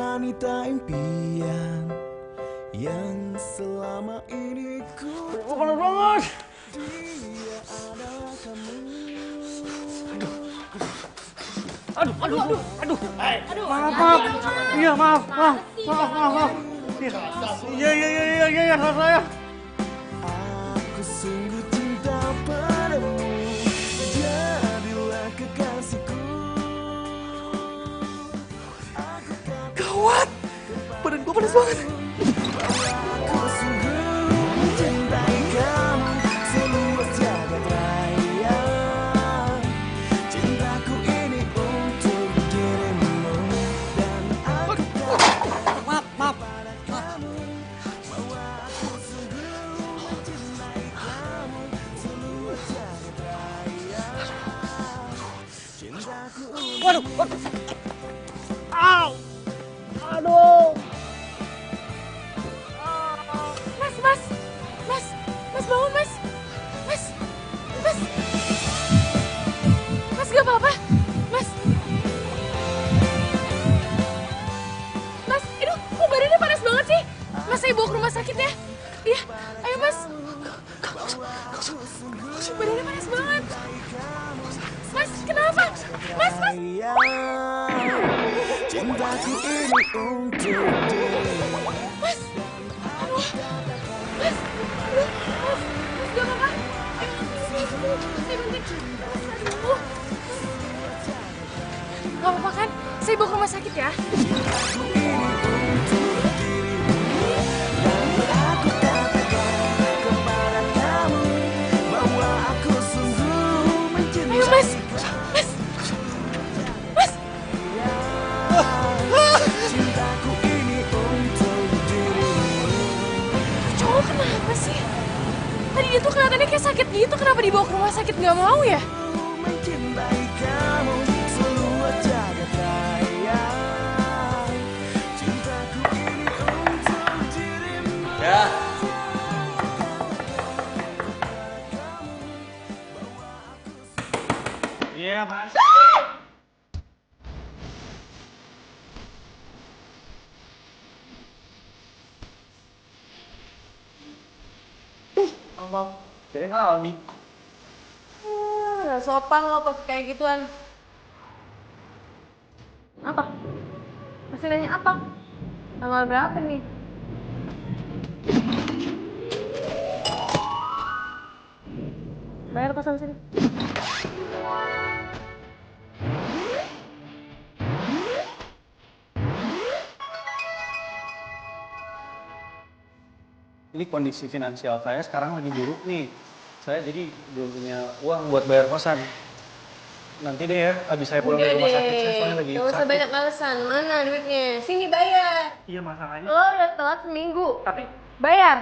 wanita impian yang selama ini ku panas banget. Dia adalah kamu. Aduh. Maaf. Iya, maaf. Iya, salah saya. Aku sungguh cinta padamu, jadilah kekasihku. Gawat, badan gua panas banget. Aku sungguh mencintai kamu seluas jagat raya. Cintaku ini untuk dirimu dan aku Maaf. kamu. Bahwa aku sungguh mencintai kamu seluas jagat raya. Cintaku Waduh. Au. Aduh. Mas bangun mas. Mas gak apa-apa, mas. Mas, aduh, kok badannya panas banget sih? Mas, saya bawa ke rumah sakit ya. Iya, ayo mas. Badannya panas banget. Mas, kenapa? Mas. raya. Cintaku ini untuk dirimu. Mas, aduh, mas gak apa-apa. Saya bantuin. Aduh. Gak apa-apa kan? Saya bawa ke rumah sakit ya. Aku katakan kepada kamu bahwa aku sungguh mencintai. Ayo mas. Cintaku ini untuk dirimu. Cowok kenapa sih? Tadi dia tuh kelihatannya kayak sakit gitu. Kenapa dibawa ke rumah sakit nggak mau ya? Mencintai kamu seluas jagat raya. Cintaku ini untuk dirimu. Ya. Iya, Mas. Bang, Jadi hal nih. nggak sopan lo pas kayak gituan. Apa? Masih nanya apa? Tanggal berapa nih? Bayar kosan sini. Ini kondisi finansial saya sekarang lagi buruk nih. Saya jadi belum punya uang buat bayar kosan. Nanti deh ya, habis saya pulang dari rumah sakit, saya soalnya lagi Gak usah sakit. banyak alasan. Mana duitnya? Sini bayar. Iya masalahnya. Lo udah telat seminggu. Tapi Bayar.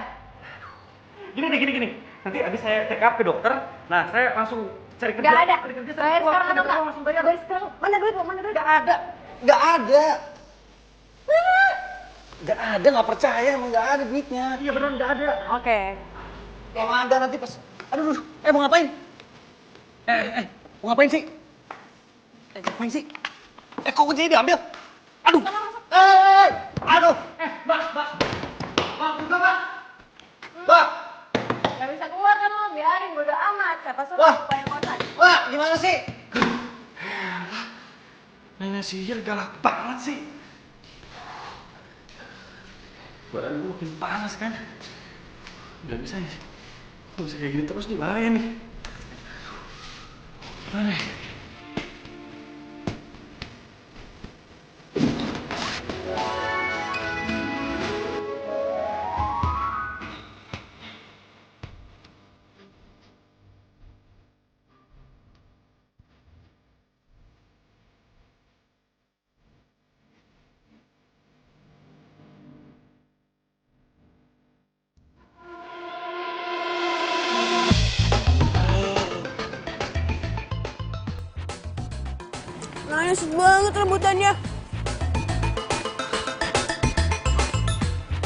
gini. Nanti habis saya check up ke dokter, nah saya langsung cari kerja. Gak ada. Cari kerja, Bayar keluar, sekarang cari atau kerja, enggak? langsung bayar. Bayar sekarang. Mana duit lo? Mana duit? Gak ada. Nggak percaya, emang nggak ada duitnya. Iya beneran nggak ada. Oke. Kalau ada nanti pas, aduh, mau ngapain? Mau ngapain sih? Ngapain sih? Kok kuncinya diambil? Aduh, aduh, mbak, buka mbak. Gak bisa keluar kan lo? Biarin, bodo amat. Siapa suruh Wah. bayar kosan? Wah, gimana sih? Nenek sihir galak banget sih. Badan gue makin panas kan. Gak bisa nih. Gak bisa kayak gini terus nih, bahaya nih. Mana? Nice banget rebutannya.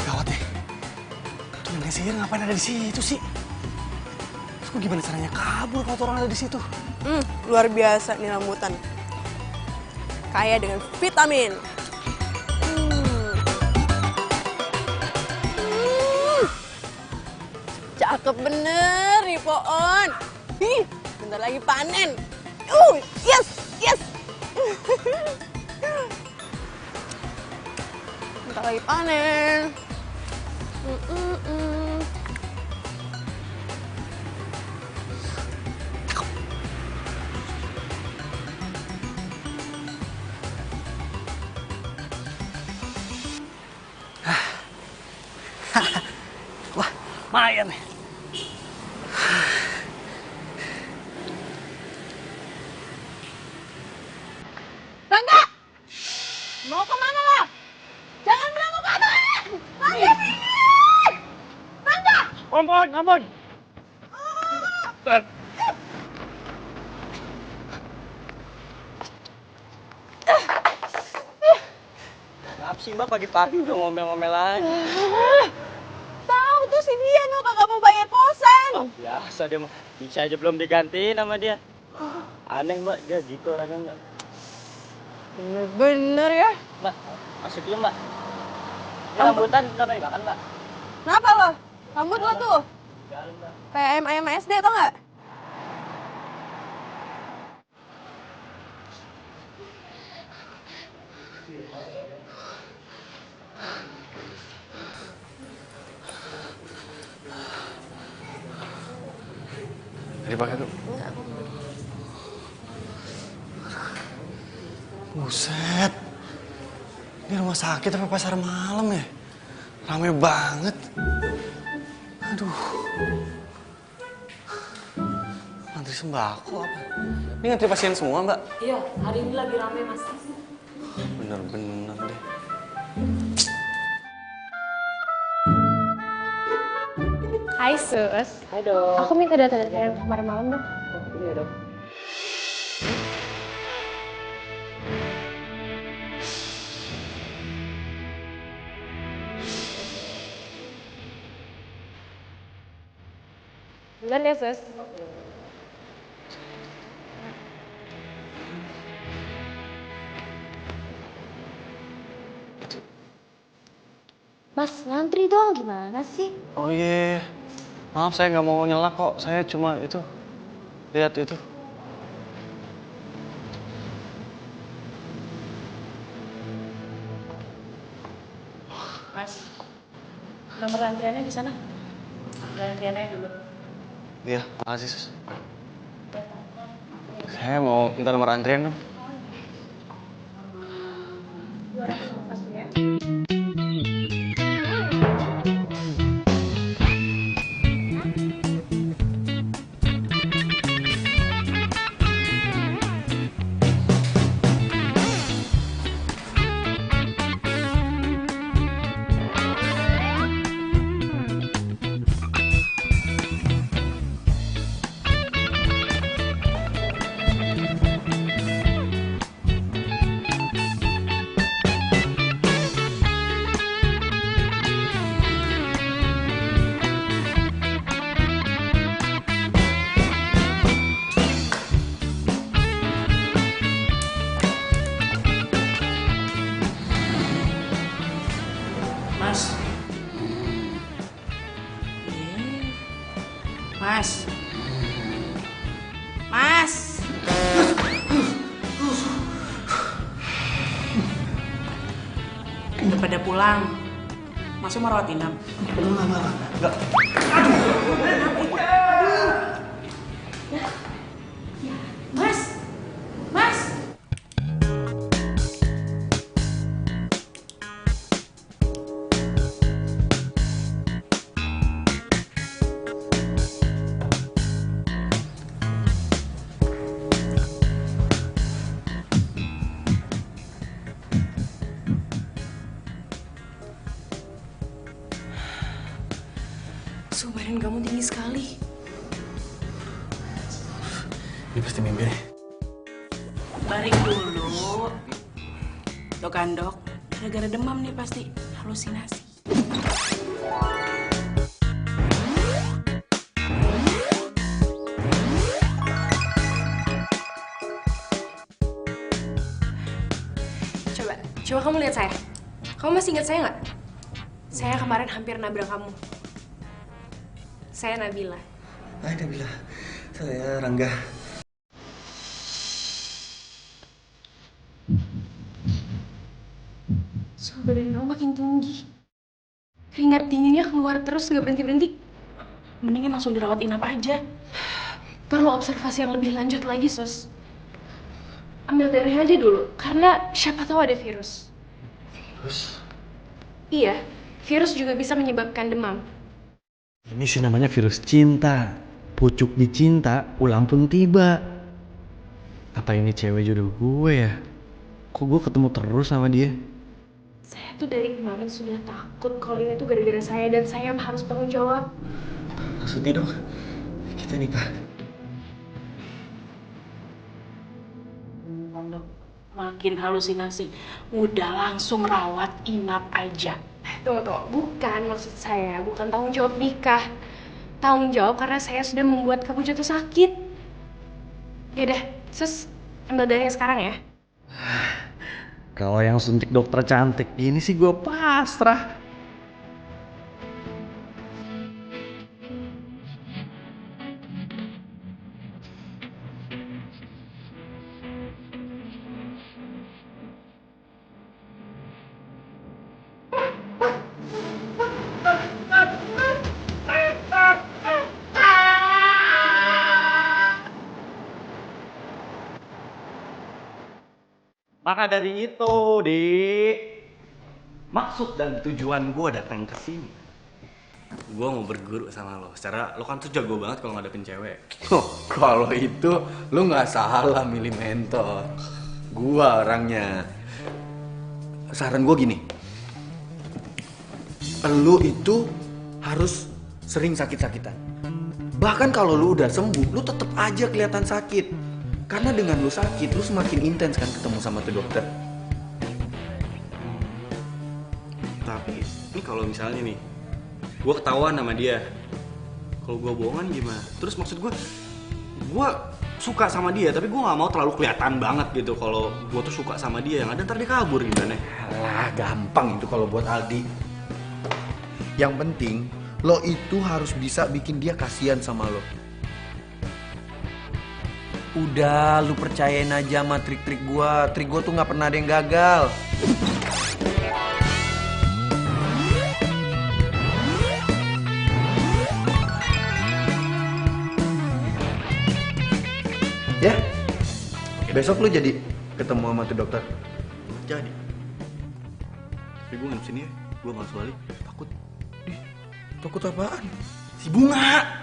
Gawat deh. Tuh nenek sihir ngapain ada di situ sih? Terus gue gimana caranya kabur kalau tuh orang ada di situ? Luar biasa nih rambutan. Kaya dengan vitamin. Cakep bener nih pohon. Ih, bentar lagi panen. Yes, yes. Bentar lagi panen. Wah, lumayan nih. Rangga! Mau kemana lo? Jangan bilang mau kemana! Rangga sini! Rangga! Ampun, ampun. Maaf sih Mbak, pagi-pagi udah ngomel-ngomel aja. Tahu tuh si dia no kagak mau bayar kosan. Biasa dia mah, bisa aja belum digantiin sama dia. Aneh Mbak, dia gitu orangnya Mbak. Bener ya. Mbak, masuk dulu Mbak. Ini rambutan udah pengen makan Mbak. Kenapa lo? Rambut lo tuh Jalan Mbak. kayak ayam SD tau nggak? Dipakai tuh. Buset. Ini rumah sakit apa pasar malam ya? Rame banget. Aduh. Ngantri sembako apa? Ini ngantri pasien semua, Mbak? Iya, hari ini lagi rame, Mas. Bener-bener deh. Hai sus. Hai dok. Aku minta data yang kemarin malam dong. Iya dok. Duluan ya sus. Mas, ngantri dong, gimana sih? Oh iya. Maaf, saya nggak mau nyela kok. Saya cuma itu. Lihat itu. Mas, nomor antriannya di sana. Antriannya dulu. Iya, makasih sus. Saya mau minta nomor antrian dong. Mas. Mas. Mas. Udah pada pulang. Masuk mau rawat inap. Enggak. Mas. Mas. Suhu badan kamu tinggi sekali. Ini pasti mimpi nih. Baring dulu. Tuh kan dok, gara-gara demam nih pasti halusinasi. Coba kamu lihat saya. Kamu masih ingat saya nggak? Saya kemarin hampir nabrak kamu. Saya Nabila. Hai Nabila, saya Rangga. Suhu badan kamu makin tinggi. Keringat dinginnya keluar terus gak berhenti-berhenti. Mendingan langsung dirawat inap aja. Perlu observasi yang lebih lanjut lagi, Sus. Ambil darahnya aja dulu, karena siapa tahu ada virus. Virus? Iya, virus juga bisa menyebabkan demam. Ini sih namanya virus cinta. Pucuk dicinta, ulang pun tiba. Apa ini cewek jodoh gue ya? Kok gue ketemu terus sama dia? Saya tuh dari kemarin sudah takut kalau ini tuh gara-gara saya dan saya harus tanggung jawab. Maksudnya dong, kita nikah. Makin halusinasi. Udah langsung rawat inap aja. Tuh, bukan maksud saya, bukan tanggung jawab nikah. Tanggung jawab karena saya sudah membuat kamu jatuh sakit. Yaudah, Sus, ambil darahnya sekarang ya. Kalau yang suntik dokter cantik ini sih gue pasrah. Maka dari itu, Dik, maksud dan tujuan gue datang ke sini, gue mau berguru sama lo. Secara lo kan tuh jago banget kalau ngadepin cewek. Oh, kalau itu lu nggak salah milih mentor. Gua orangnya. Saran gua gini. Lu itu harus sering sakit-sakitan. Bahkan kalau lu udah sembuh, lu tetap aja kelihatan sakit. Karena dengan lu sakit, lu semakin intens kan ketemu sama tuh dokter. Tapi ini kalau misalnya nih, gue ketahuan sama dia, kalau gue bohongan gimana? Terus maksud gue suka sama dia, tapi gue nggak mau terlalu kelihatan banget gitu. Kalau gue tuh suka sama dia, yang ada ntar dia kabur gimana? Alah, gampang itu kalau buat Aldi. Yang penting, lo itu harus bisa bikin dia kasihan sama lo. Udah, lu percayain aja sama trik-trik gua. Trik gua tuh nggak pernah ada yang gagal. Ya, besok lu jadi ketemu sama tuh dokter. Jadi, tapi gue nginep sini ya, gue malas balik, takut. Takut apaan? Si Bunga!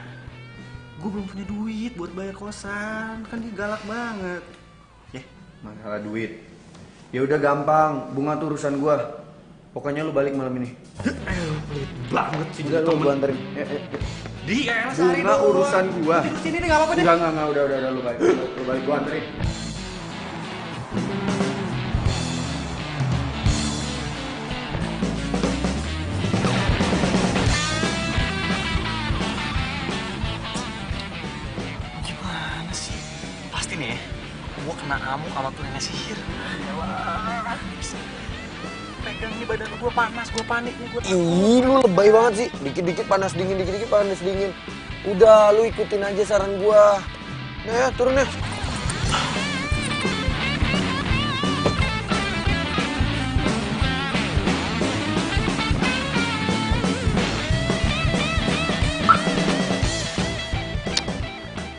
Gue belum punya duit buat bayar kosan, kan dia galak banget. Masalah duit. Ya udah gampang, Bunga tuh urusan gua. Pokoknya lu balik malam ini. Pelit banget sih. Udah lu gua anterin. Di sehari Bunga urusan gua. Sini nih, nggak apa-apa deh. Enggak, udah lu balik. Lu balik gua anterin. Gimana sih? Pasti nih, gue kena amuk sama tuh nenek sihir. Yalah, pegang nih badan gue panas, gue panik nih, gue takut. Ih, lu lebay banget sih. Dikit-dikit panas dingin. Udah, lu ikutin aja saran gua. Nah, turun ya.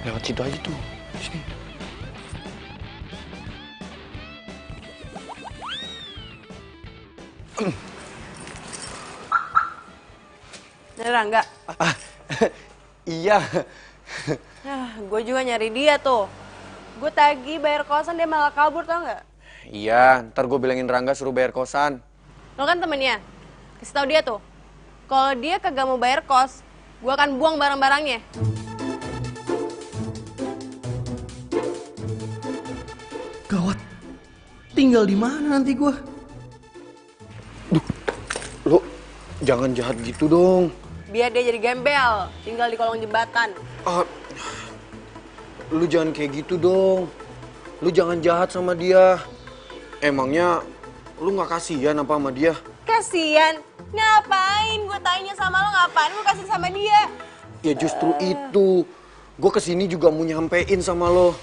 Lewat situ aja tuh. Sini. Rangga. Iya. Gue juga nyari dia tuh. Gue tagih bayar kosan, dia malah kabur, tau nggak? Iya, ntar gue bilangin Rangga suruh bayar kosan. Lo kan temennya, kasih tau dia tuh. Kalau dia kagak mau bayar kos, gue akan buang barang-barangnya. Gawat. Tinggal di mana nanti gue? Duh, lo jangan jahat gitu dong. Biar dia jadi gembel, tinggal di kolong jembatan. Lu jangan kayak gitu dong. Lu jangan jahat sama dia. Emangnya lu nggak kasihan apa sama dia? Kasian? Ngapain? Gue tanya sama lo ngapain? Gue kasih sama dia. Ya justru itu. Gue kesini juga mau nyampein sama lo.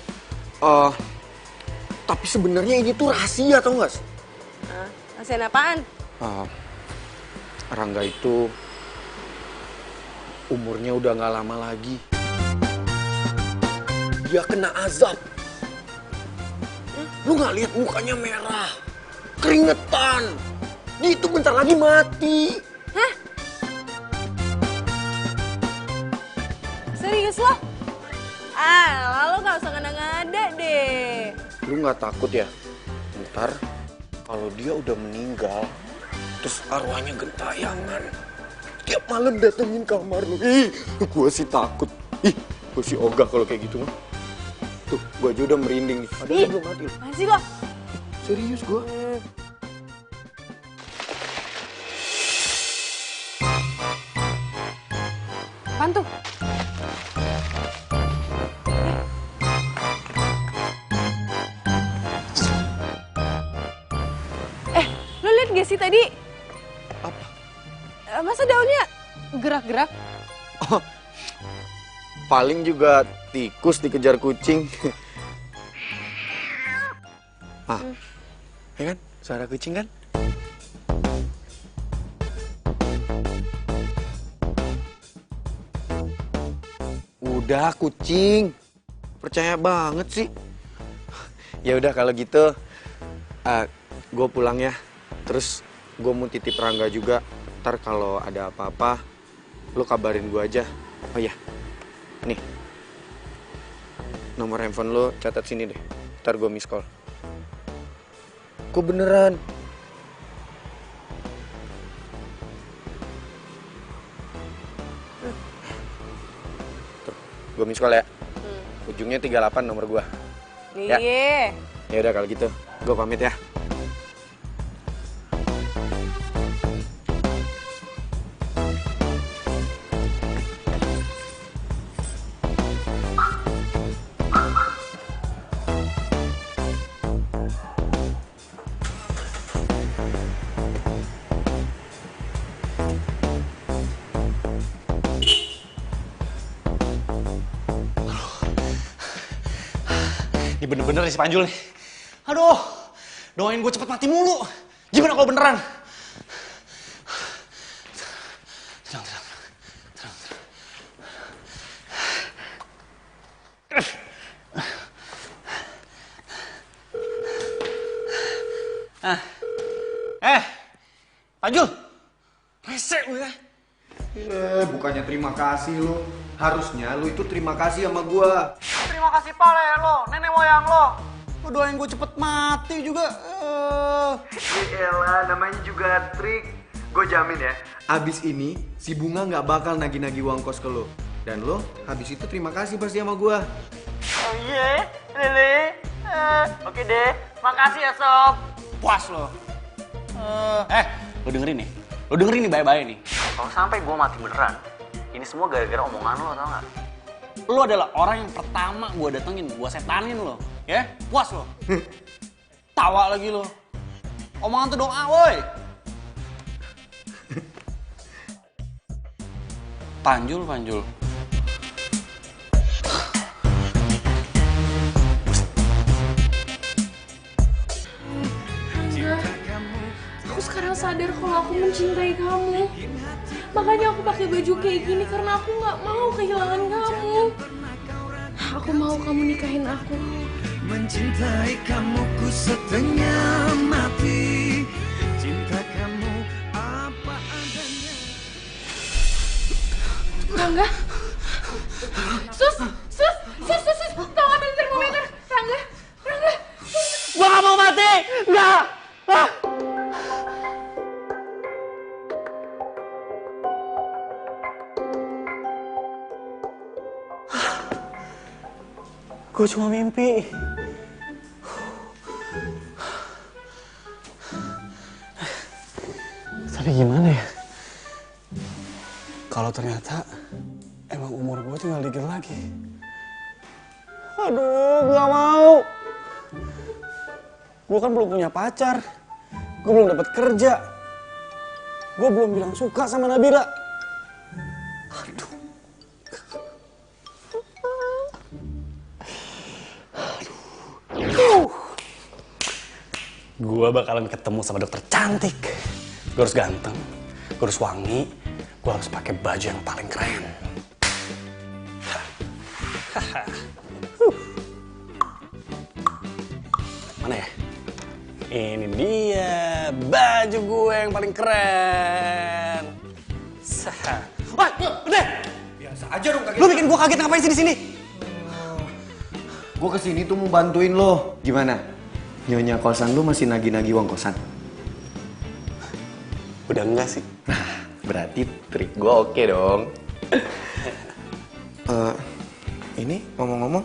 Tapi sebenarnya ini tuh rahasia, tau gak? Rasain apaan? Rangga itu umurnya udah gak lama lagi. Dia kena azab. Lu gak lihat mukanya merah, keringetan. Dia itu bentar lagi mati. Hah? Serius lo? Lalu gak usah ngada-ngada deh. Lu gak takut ya? Ntar kalau dia udah meninggal, terus arwahnya gentayangan, tiap malam datengin kamar lu. Ih, gue sih takut. Ih, gue sih ogah kalau kayak gitu mah. Tuh, gue aja udah merinding nih. Padahal belum mati. Apaan sih lo? Serius gue. Apaan tuh? Lo liat gak sih tadi? Apa? Masa daunnya gerak-gerak? Oh, paling juga tikus dikejar kucing. Ya kan? Suara kucing kan? Udah kucing. Percaya banget sih. Ya udah kalau gitu gue pulang ya. Terus gue mau titip Rangga juga. Ntar kalau ada apa-apa lu kabarin gue aja. Oh iya. Nih. Nomor handphone lu catat sini deh. Ntar gue miss call. Kok beneran? Tuh, gue miss call ya. Ujungnya 38 nomor gue. Ya. Iya. Ya udah kalau gitu, gue pamit ya. Ini bener-bener nih si Panjul nih. Aduh, doain gue cepet mati mulu. Gimana kalau beneran? Tenang. Panjul, rese lu ya. Bukannya terima kasih lu. Harusnya lu itu terima kasih sama gua. Terima kasih pale lo, nenek moyang lo. Lo doain gue cepet mati juga. Yaelah, namanya juga trik. Gue jamin ya, abis ini si Bunga nggak bakal nagih-nagih uang kos ke lo. Dan lo habis itu terima kasih pasti sama gua. Oh iya, Lili. Oke deh, makasih ya Sob. Puas lo. Lo dengerin nih. Lo dengerin nih baik-baik nih. Kalau sampai gue mati beneran, ini semua gara-gara omongan lo, tau gak? Lo adalah orang yang pertama gue datengin, gue setanin lo. Ya, puas lo. Tawa lagi lo. Omongan tuh doa, woi. Panjul. Aku sekarang sadar kalau aku mencintai kamu. Makanya aku pakai baju kayak gini karena aku nggak mau kehilangan kamu. Aku mau kamu nikahin aku. Mencintai kamu ku setengah mati. Cinta kamu apa adanya. Rangga. Sus. Tolong ambil termometer. Rangga. Gue gak mau mati! Nggak! Gue cuma mimpi. Tapi gimana ya? Kalau ternyata emang umur gue tinggal dikit lagi. Aduh, gue gak mau. Gue kan belum punya pacar. Gue belum dapat kerja. Gue belum bilang suka sama Nabila. Aduh, Gue bakalan ketemu sama dokter cantik. Gue harus ganteng, gue harus wangi, gue harus pakai baju yang paling keren. Mana ya? Ini dia baju gue yang paling keren. Wah, udah. Biasa aja dong kaget. Lu bikin gue kaget ngapain sih di sini? Gue kesini tuh mau bantuin lo. Gimana? Nyonya kosan lu masih nagih-nagih uang kosan? Udah enggak sih. Nah, berarti trik gue oke dong. Ini ngomong-ngomong,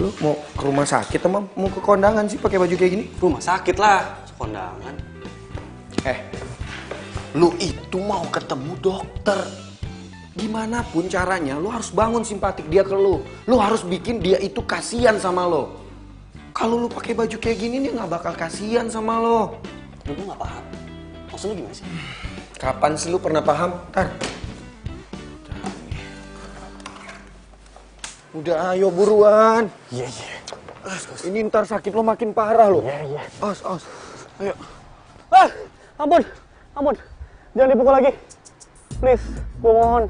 lu mau ke rumah sakit atau mau ke kondangan sih pakai baju kayak gini? Rumah sakit lah, kondangan. Lu itu mau ketemu dokter. Gimana pun caranya, lu harus bangun simpatik dia ke lu. Lu harus bikin dia itu kasihan sama lo. Kalau lu pakai baju kayak gini, dia nggak bakal kasihan sama lo. Gue nggak paham. Maksud lu gimana sih? Kapan sih lu pernah paham? Tar. Udah, ayo buruan. Iya. Ini ntar sakit lo makin parah lo. Iya. Os. Ayo. Ampun. Jangan dipukul lagi. Please, gue mohon.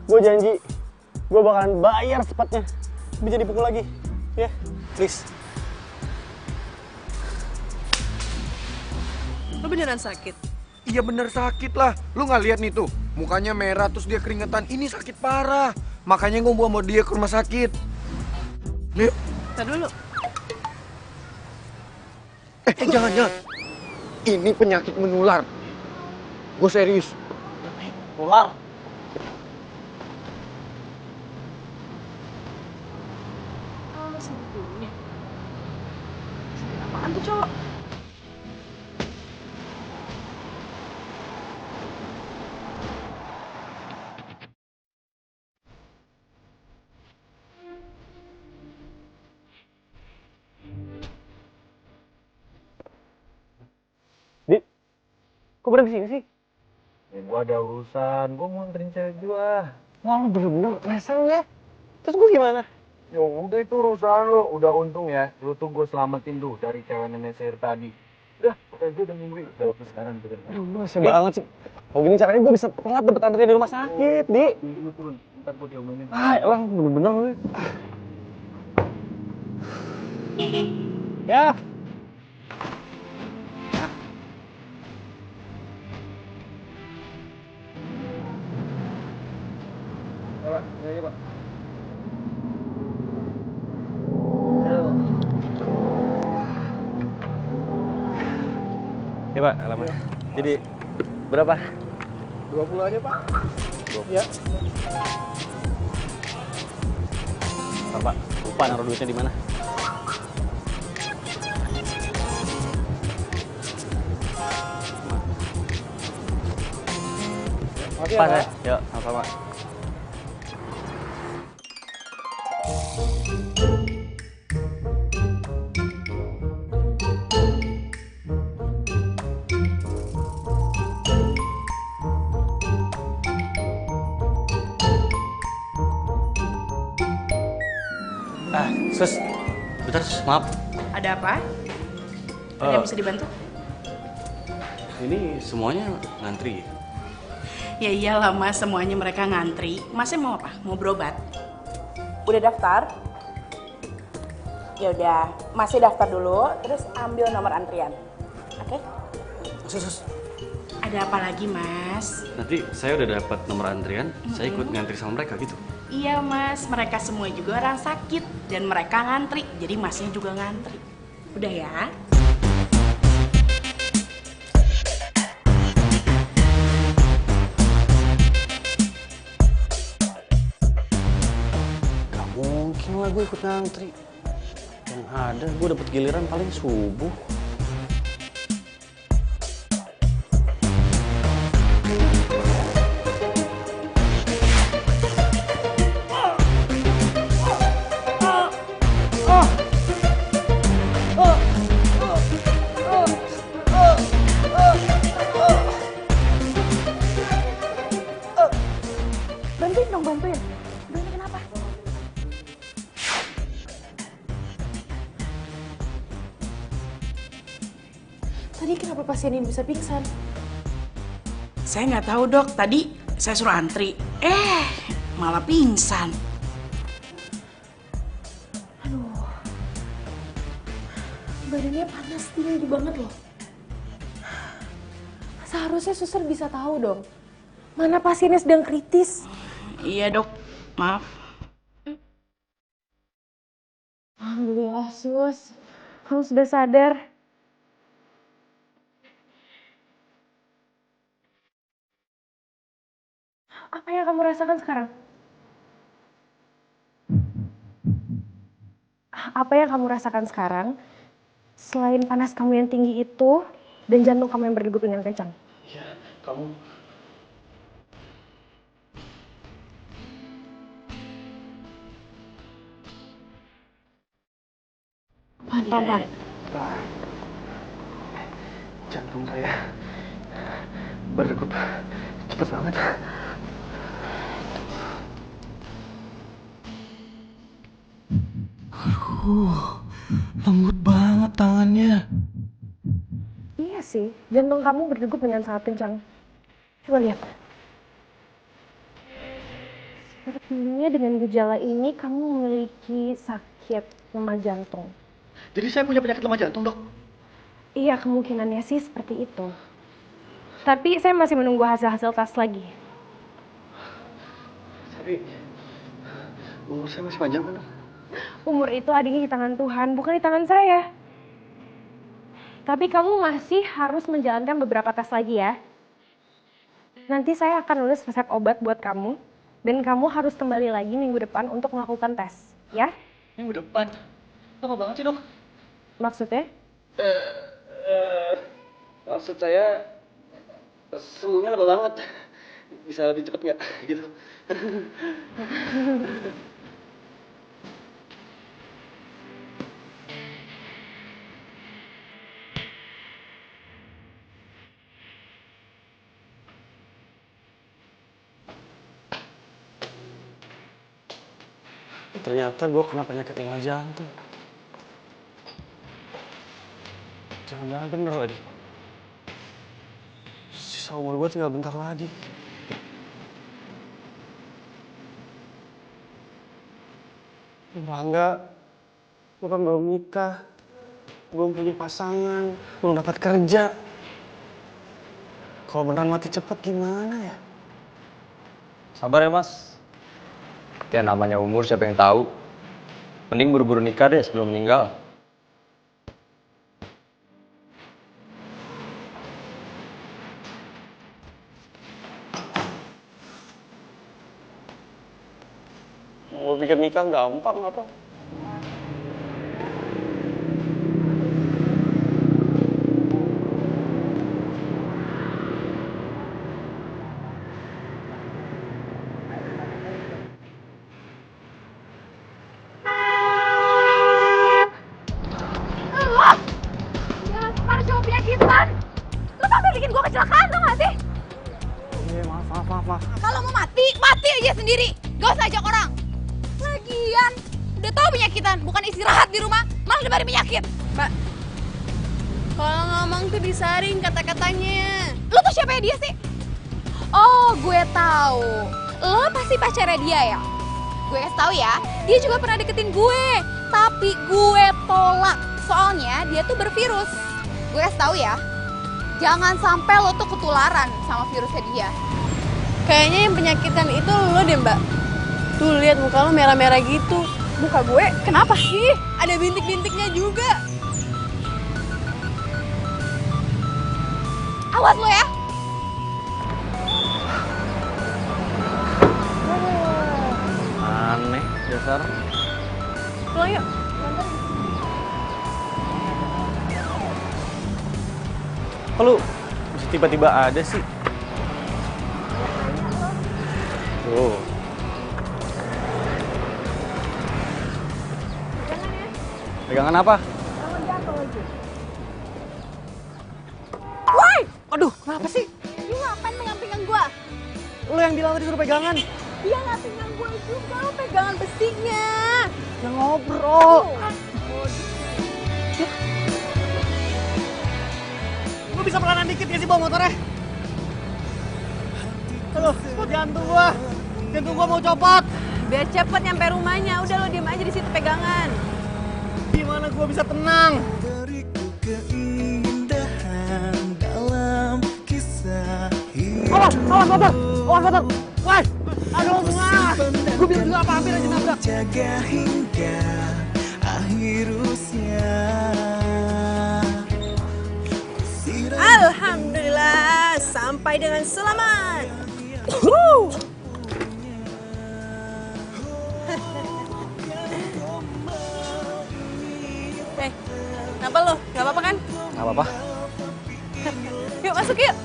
Gue janji, gue bakalan bayar secepatnya. Bisa dipukul lagi. Ya, please. Lu beneran sakit? Iya bener sakit lah. Lu nggak lihat nih tuh, mukanya merah terus dia keringetan. Ini sakit parah. Makanya gue bawa dia ke rumah sakit. Yuk. Ntar dulu. Jangan. Ini penyakit menular. Gue serius. Ular. Apaan tuh cowok? Dik, kok berhenti sini sih? Ya, gue ada urusan. Gue mau nganterin cewek gue. Wah, lu bener-bener resel ya. Terus gue gimana? Ya udah itu urusan lo. Udah untung ya. Lu tuh gue selamatin tuh dari cewek nenek sihir tadi. Udah, gue udah nungguin. Udah sekarang. Aduh, lu resel banget sih. Kalau gini caranya gue bisa telat dapet antrian di rumah sakit, Dik. Lu turun. Ntar gue diomongin. Elang, bener-bener lu. Ya. Iya, Pak. Ya, Pak, alamatnya. Jadi berapa? 20 aja, Pak. 20. Ya. Pak, lupa naruh duitnya di mana? Makasih Pas ya, ya? Pak. Yuk, sama-sama. Sus, bentar Sus, maaf. Ada apa? Ada yang bisa dibantu? Ini semuanya ngantri. Ya iyalah mas, semuanya mereka ngantri. Masnya mau apa? Mau berobat? Udah daftar? Ya udah, masih daftar dulu, terus ambil nomor antrian. Oke? Sus, Ada apa lagi mas? nanti saya udah dapat nomor antrian, saya ikut ngantri sama mereka gitu. Iya mas, mereka semua juga orang sakit dan mereka ngantri, jadi masnya juga ngantri. Udah ya? Gak mungkin lah gue ikut ngantri. Yang ada gue dapet giliran paling subuh. Bantuin dong, bantuin. Bantuin kenapa? pasien ini bisa pingsan? Saya nggak tahu dok, tadi saya suruh antri. Malah pingsan. Aduh, badannya panas tinggi banget loh. Seharusnya suster bisa tahu dong, mana pasiennya sedang kritis. Iya dok, maaf. Alhamdulillah sus, kamu sudah sadar. Apa yang kamu rasakan sekarang? Apa yang kamu rasakan sekarang? Selain panas kamu yang tinggi itu dan jantung kamu yang berdegup dengan kencang. Iya, kamu. Pelan-pelan. Jantung saya berdegup cepet banget. Lembut banget tangannya. Iya sih, jantung kamu berdegup dengan sangat kencang. Coba lihat. Sepertinya dengan gejala ini kamu memiliki sakit lemah jantung. Jadi saya punya penyakit lemah jantung, dok? Iya, kemungkinannya sih seperti itu. Tapi saya masih menunggu hasil-hasil tes lagi. Tapi umur saya masih panjang kan, dok? Umur itu adanya di tangan Tuhan, bukan di tangan saya. Tapi kamu masih harus menjalankan beberapa tes lagi ya. Nanti saya akan nulis resep obat buat kamu. Dan kamu harus kembali lagi minggu depan untuk melakukan tes, ya? Minggu depan? Lama banget sih, dok? Maksudnya? Maksud saya sembuhnya lama banget. Bisa lebih cepet nggak? Gitu. Ternyata gue kena penyakit lemah jantung. Jangan-jangan bener lagi. Sisa umur gue tinggal bentar lagi. Bangga, gue kan belum nikah, belum punya pasangan, belum dapat kerja. Kalau beneran mati cepet gimana ya? Sabar ya mas. Ya namanya umur siapa yang tahu. Mending buru-buru nikah deh sebelum meninggal. Mau pikir nikah gampang apa? Jangan sekarang cowok penyakitan. Lu sampai bikin gua kecelakaan tau gak sih? Iya, maaf. Kalau mau mati, mati aja sendiri. Gak usah ajak orang. Lagian, udah tahu penyakitan, bukan istirahat di rumah, malah nebarin penyakit. Mbak, kalau ngomong tuh disaring kata-katanya. Lu tuh siapa ya dia sih? Oh, gue tahu. Lo pasti pacarnya dia ya? Gue kasih tahu ya, dia juga pernah deketin gue. Tapi gue tolak, soalnya dia tuh bervirus. Gue kasih tahu ya, jangan sampai lo tuh ketularan sama virusnya dia. Kayaknya yang penyakitan itu lo deh, Mbak. Tuh lihat muka lo merah-merah gitu. Muka gue kenapa? Ih, ada bintik-bintiknya juga. Awas lo ya. Aneh, dasar. Pulang yuk. Kok lu bisa tiba-tiba ada sih? Tuh. Pegangan apa? Woi, aduh, kenapa sih? Lu ngapain pegang-pegang gue? Lu yang bilang tadi suruh pegangan. Dia nggak pegang gue juga, lo pegangan besinya. Yang ngobrol. Lu bisa pelanan dikit gak sih bawa motornya? Aduh, jantung gua mau copot. Biar cepet nyampe rumahnya. Udah lo diem aja di situ pegangan. Gimana gua bisa tenang? Beriku keindahan dalam kisah hidup. Awas motor! Woi! Aduh, bunga! Gua bilang juga apa hampir aja nabrak. Jaga hingga akhir usia. Alhamdulillah, sampai dengan selamat. Kenapa lo? Gak apa-apa kan? Gak apa-apa. Yuk masuk yuk.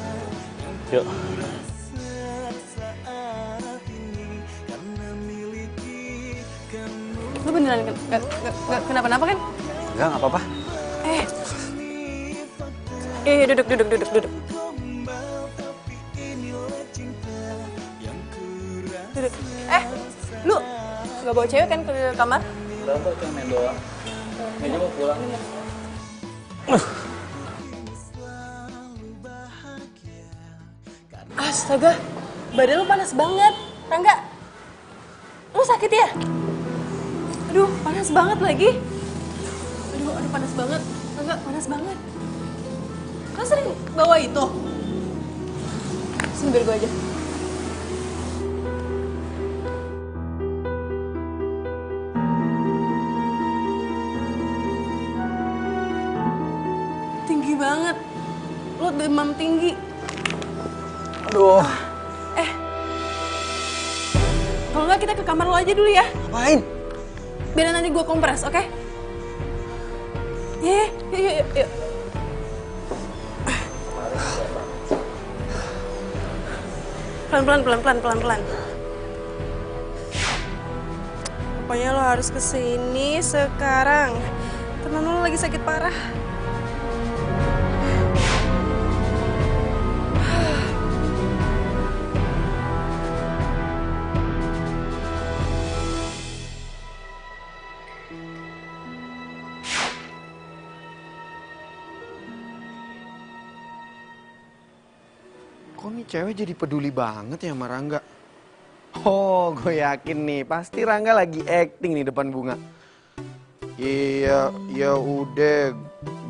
Yuk. Lu beneran kenapa-napa kan? Enggak, gak apa-apa. Duduk. Duduk. Lu gak bawa cewek kan ke kamar? Udah, Mbak, cuma main doang. Ini mau pulang. Astaga, badan lu panas banget. Rangga, lu sakit ya? Aduh, panas banget lagi. Aduh, panas banget. Rangga, panas banget. Kan sering bawa itu? Sini biar gue aja. Tinggi banget. Lu demam tinggi. Aduh. Kalau nggak kita ke kamar lo aja dulu ya. Ngapain? Biar nanti gue kompres, oke? Yuk. Pelan-pelan. Pokoknya lo harus kesini sekarang. Temen lo lagi sakit parah. Kok nih cewek jadi peduli banget ya sama Rangga? Oh, gue yakin nih, pasti Rangga lagi acting nih depan Bunga. Iya, ya udah,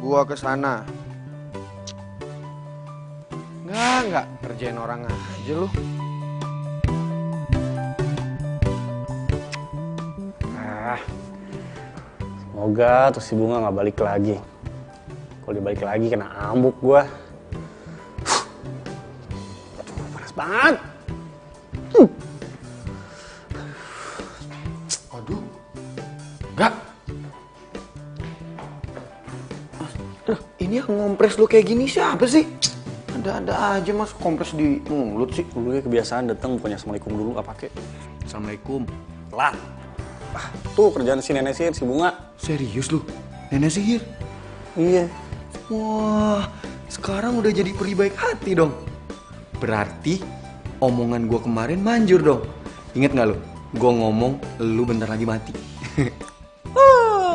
gua kesana. Enggak, kerjain orang aja lu. Semoga tuh si Bunga nggak balik lagi. Kalau dia balik lagi kena ambuk gua. Aduh, panas banget. Aduh, enggak. Ini yang ngompres lu kayak gini siapa sih? Ada-ada aja mas kompres di mulut sih. Dulu kebiasaan datang bukannya assalamualaikum dulu nggak pakai. Assalamualaikum. Lah. Tuh kerjaan si nenek sihir si Bunga. Serius lu? Nenek sihir? Iya. Wah, sekarang udah jadi peri baik hati dong. Berarti omongan gua kemarin manjur dong. Ingat nggak lu? Gua ngomong lu bentar lagi mati.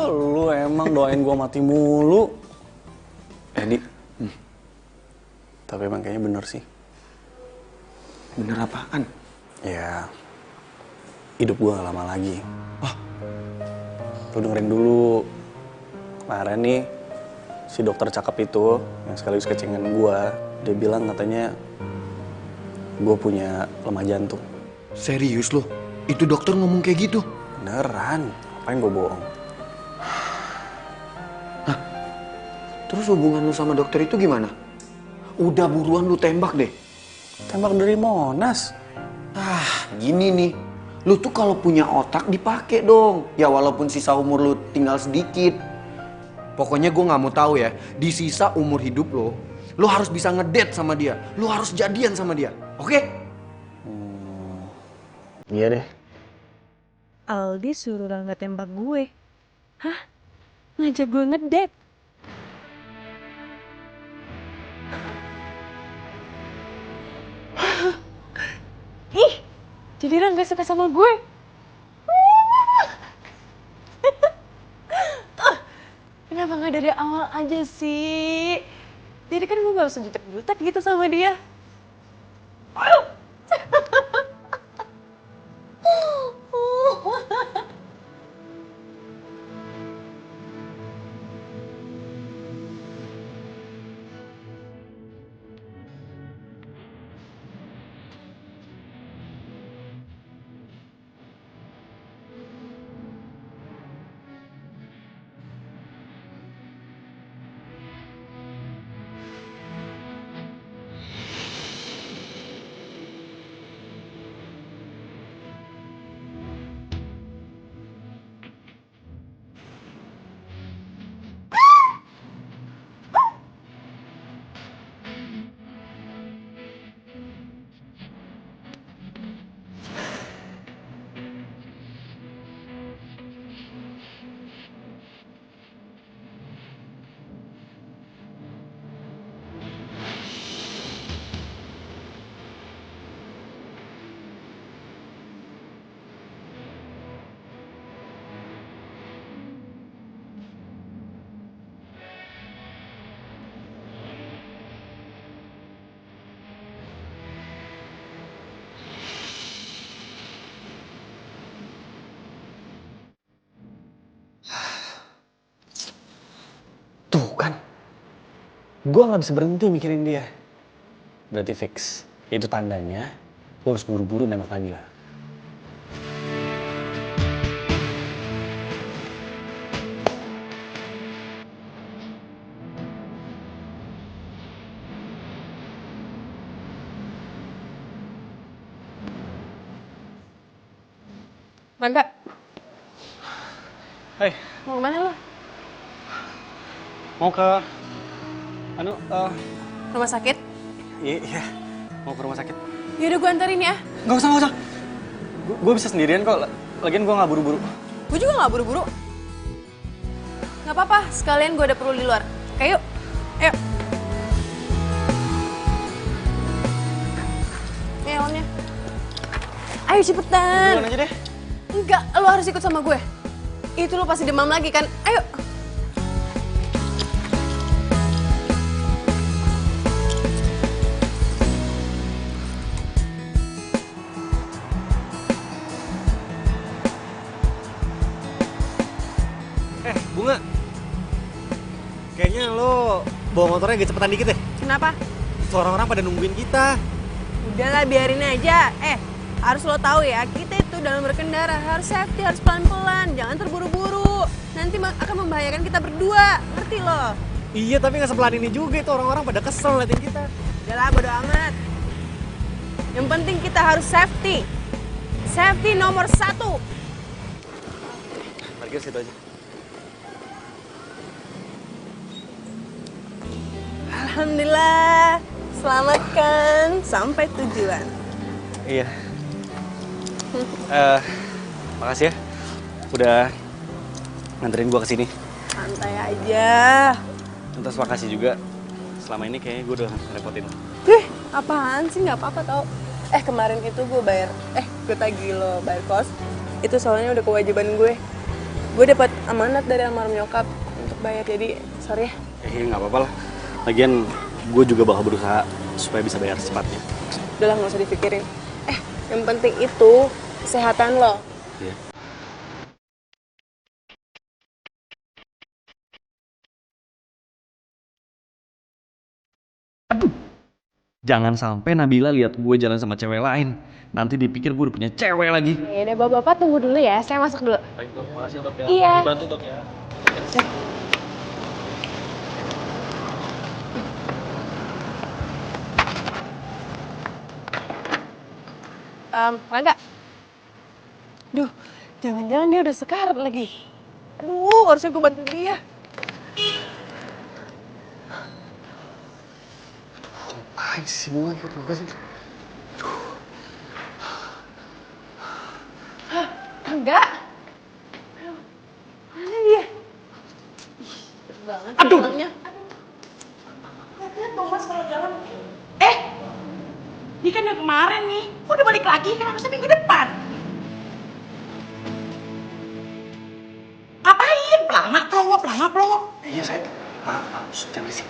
Lu emang doain gua mati mulu. Di. Tapi emang kayaknya bener sih. Bener apaan? Ya, hidup gua gak lama lagi. Wah, lu dengerin dulu. Kemarin nih, si dokter cakep itu, yang sekaligus kecengan gua, dia bilang katanya gua punya lemah jantung. serius lu? Itu dokter ngomong kayak gitu? Beneran, ngapain gua bohong? Nah, terus hubungan lu sama dokter itu gimana? Udah buruan lu tembak deh. Tembak dari Monas. Gini nih, lu tuh kalau punya otak dipakai dong. Ya walaupun sisa umur lu tinggal sedikit. Pokoknya gue nggak mau tahu ya, di sisa umur hidup lu harus bisa ngedate sama dia. Lu harus jadian sama dia, oke? Iya deh. Aldi suruh Rangga tembak gue. Hah? Ngajak gue ngedate? Ih, jadi Rangga suka sama gue. Kenapa gak dari awal aja sih? Jadi kan gue gak usah jutek-jutek gitu sama dia. Tuh kan, gue nggak bisa berhenti mikirin dia. Berarti fix, itu tandanya gue harus buru-buru nembak Nabila. Rangga, Hai, mau kemana lo? mau ke Rumah sakit? iya, mau ke rumah sakit. Yaudah gue anterin ya. Gak usah. Gue bisa sendirian kok. Lagian gue nggak buru-buru. Gue juga gak buru-buru. Gak apa-apa, sekalian gue ada perlu di luar. Oke, yuk. Ayo. Nih helmnya. Ayo cepetan. Duluan aja deh. Enggak, lo harus ikut sama gue. Itu lo pasti demam lagi kan? Ayo. Bunga, kayaknya lo bawa motornya agak cepetan dikit deh. Kenapa? Tuh orang-orang pada nungguin kita. Udahlah biarin aja. Harus lo tahu ya, kita itu dalam berkendara harus safety, harus pelan-pelan, jangan terburu-buru. Nanti akan membahayakan kita berdua, ngerti lo? Iya, tapi nggak sepelan ini juga, itu orang-orang pada kesel liatin kita. Udahlah, bodo amat. Yang penting kita harus safety. Safety nomor 1. Parkir situ aja. Alhamdulillah, selamatkan sampai tujuan. Iya. Makasih ya, udah nganterin gua kesini. Santai aja. Terus makasih juga, selama ini kayaknya gue udah ngerepotin. Apaan sih, nggak apa-apa tau. Kemarin itu gue gue tagih lo bayar kos. Itu soalnya udah kewajiban gue. Gue dapat amanat dari almarhum nyokap untuk bayar, jadi sorry ya. Nggak apa-apa lah. Lagian gue juga bakal berusaha supaya bisa bayar secepatnya. Udah lah, nggak usah dipikirin. Yang penting itu kesehatan lo. Iya. Aduh, jangan sampai Nabila lihat gue jalan sama cewek lain. Nanti dipikir gue udah punya cewek lagi. Ya udah, bapak tunggu dulu ya, saya masuk dulu. Baik dok, makasih dok ya. Iya. Bantu dok ya. Rangga. Duh, jangan-jangan dia udah sekarat lagi. Aduh, harusnya gue bantu dia. Apaan sih Bunga, ikut sih? Enggak. Mana dia? Banget Aduh. orangnya. Lihat dong mas kalau jalan. Ini kan yang kemarin nih. Kok udah balik lagi? Kan harusnya minggu depan. Ngapain? Pelangak lo. Iya saya Jangan berisik.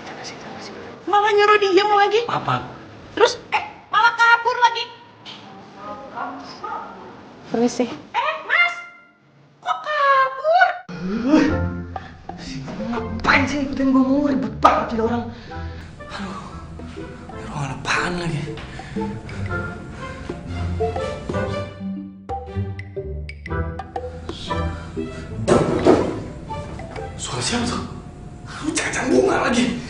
Malah nyuruh diem lagi. Apa? Terus malah kabur lagi. Permisi. Mas, kok kabur? Ngapain sih ikutin gue mulu, ribet banget jadi orang. Aduh, ruangan apaan lagi? Suara siapa tuh? Lu jangan bunga lagi.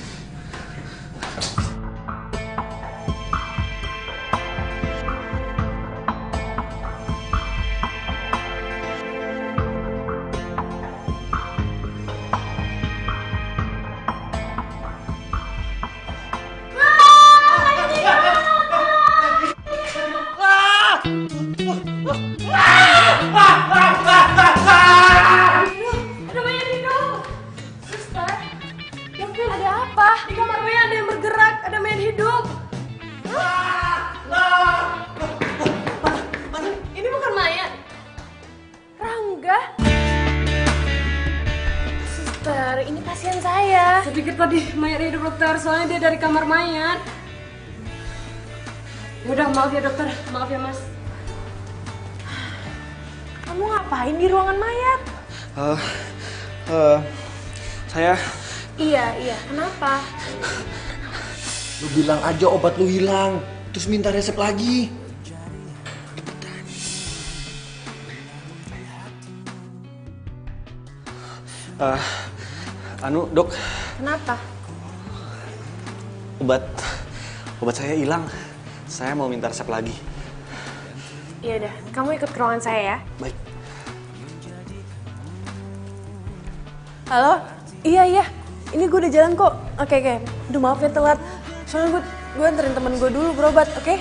Ada banyak hidup. Suster, dokter, ada apa? Di kamar Maya ada yang bergerak, ada main hidup. Mana? Ini bukan Maya. Rangga. Suster, ini pasien saya. Saya pikir tadi mayat hidup dokter, soalnya dia dari kamar mayat. Yaudah, maaf ya dokter, maaf ya mas. Kamu ngapain di ruangan mayat? Saya... Iya, kenapa? Lu bilang aja obat lu hilang, terus minta resep lagi. Dok, Kenapa? obat saya hilang. Saya mau minta resep lagi. Ya udah, kamu ikut ke ruangan saya ya. Baik. Halo? Iya. Ini gue udah jalan kok. Oke. Aduh maaf ya telat. Soalnya gue anterin temen gue dulu berobat, oke?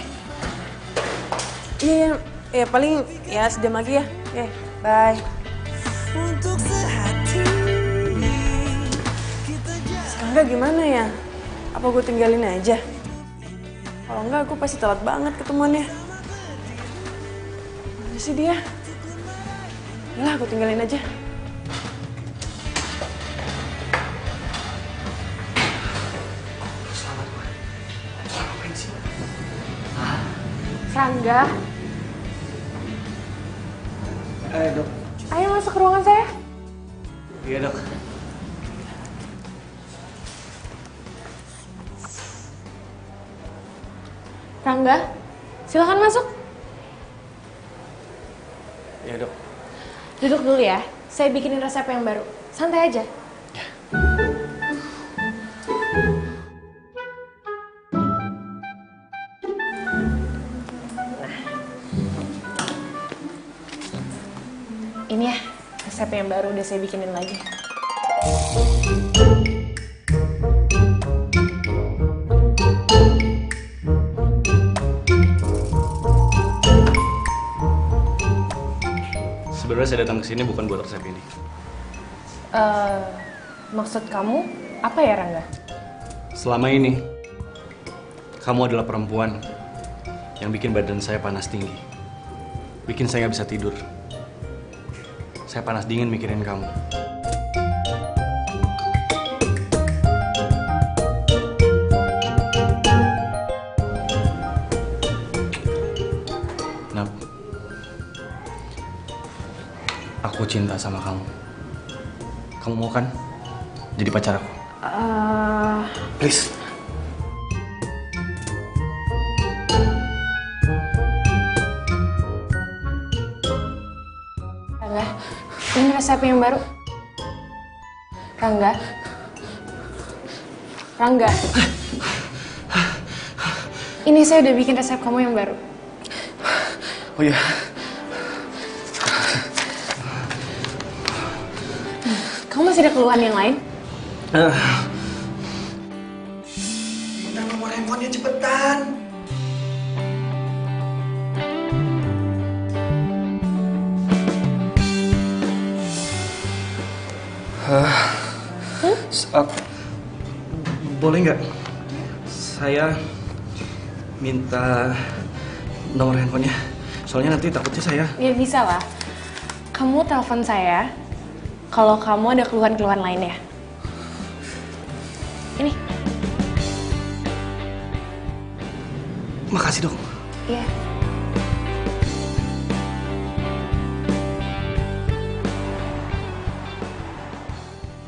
Iya. Ya paling ya sejam lagi ya. Oke, bye. Untuk sehati Enggak gimana ya? Apa gue tinggalin aja? Kalau enggak gue pasti telat banget ketemuannya. Mana sih dia? Yalah, gue tinggalin aja. Rangga, Dok. ayo masuk ke ruangan saya. Iya, Dok. Rangga, silakan masuk. Iya, Dok. Duduk dulu ya, saya bikinin resep yang baru. Santai aja. Ini ya, resep yang baru udah saya bikinin lagi. Sebenarnya saya datang ke sini bukan buat resep ini. Maksud kamu apa ya, Rangga? Selama ini, kamu adalah perempuan yang bikin badan saya panas tinggi. Bikin saya nggak bisa tidur. Saya panas dingin mikirin kamu. Nap, aku cinta sama kamu. Kamu mau kan jadi pacar aku? Please. Rangga, ini resep yang baru. Rangga. Ini saya udah bikin resep kamu yang baru. Oh iya. Kamu masih ada keluhan yang lain? Minta nomor handphonenya cepetan. Boleh nggak? Saya minta nomor handphonenya. Soalnya nanti takutnya saya... Ya bisa lah. Kamu telepon saya kalau kamu ada keluhan-keluhan lain ya. Ini. Makasih dong. Iya.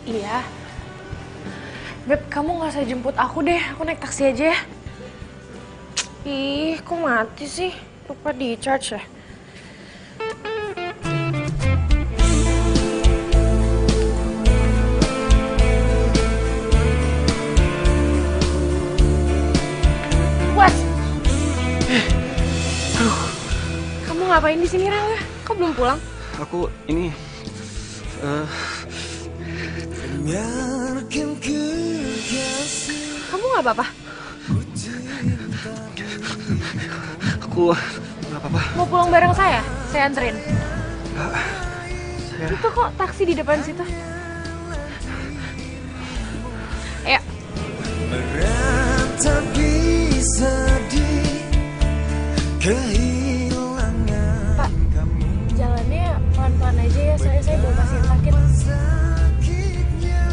Iya. Beb, kamu gak usah jemput aku deh. Aku naik taksi aja ya. Ih, kok mati sih? Lupa di charge ya? Was! Kamu ngapain di sini, Rangga? Kok belum pulang? Aku ini Biarkan kekasih Kamu gak apa-apa? aku nggak apa-apa. Mau pulang bareng saya? Saya anterin. Saya Itu kok taksi di depan situ. Ayo. berat tak bisa di kehilangan Pak, jalannya pelan-pelan aja ya. Saya bawa pasien sakit. sakitnya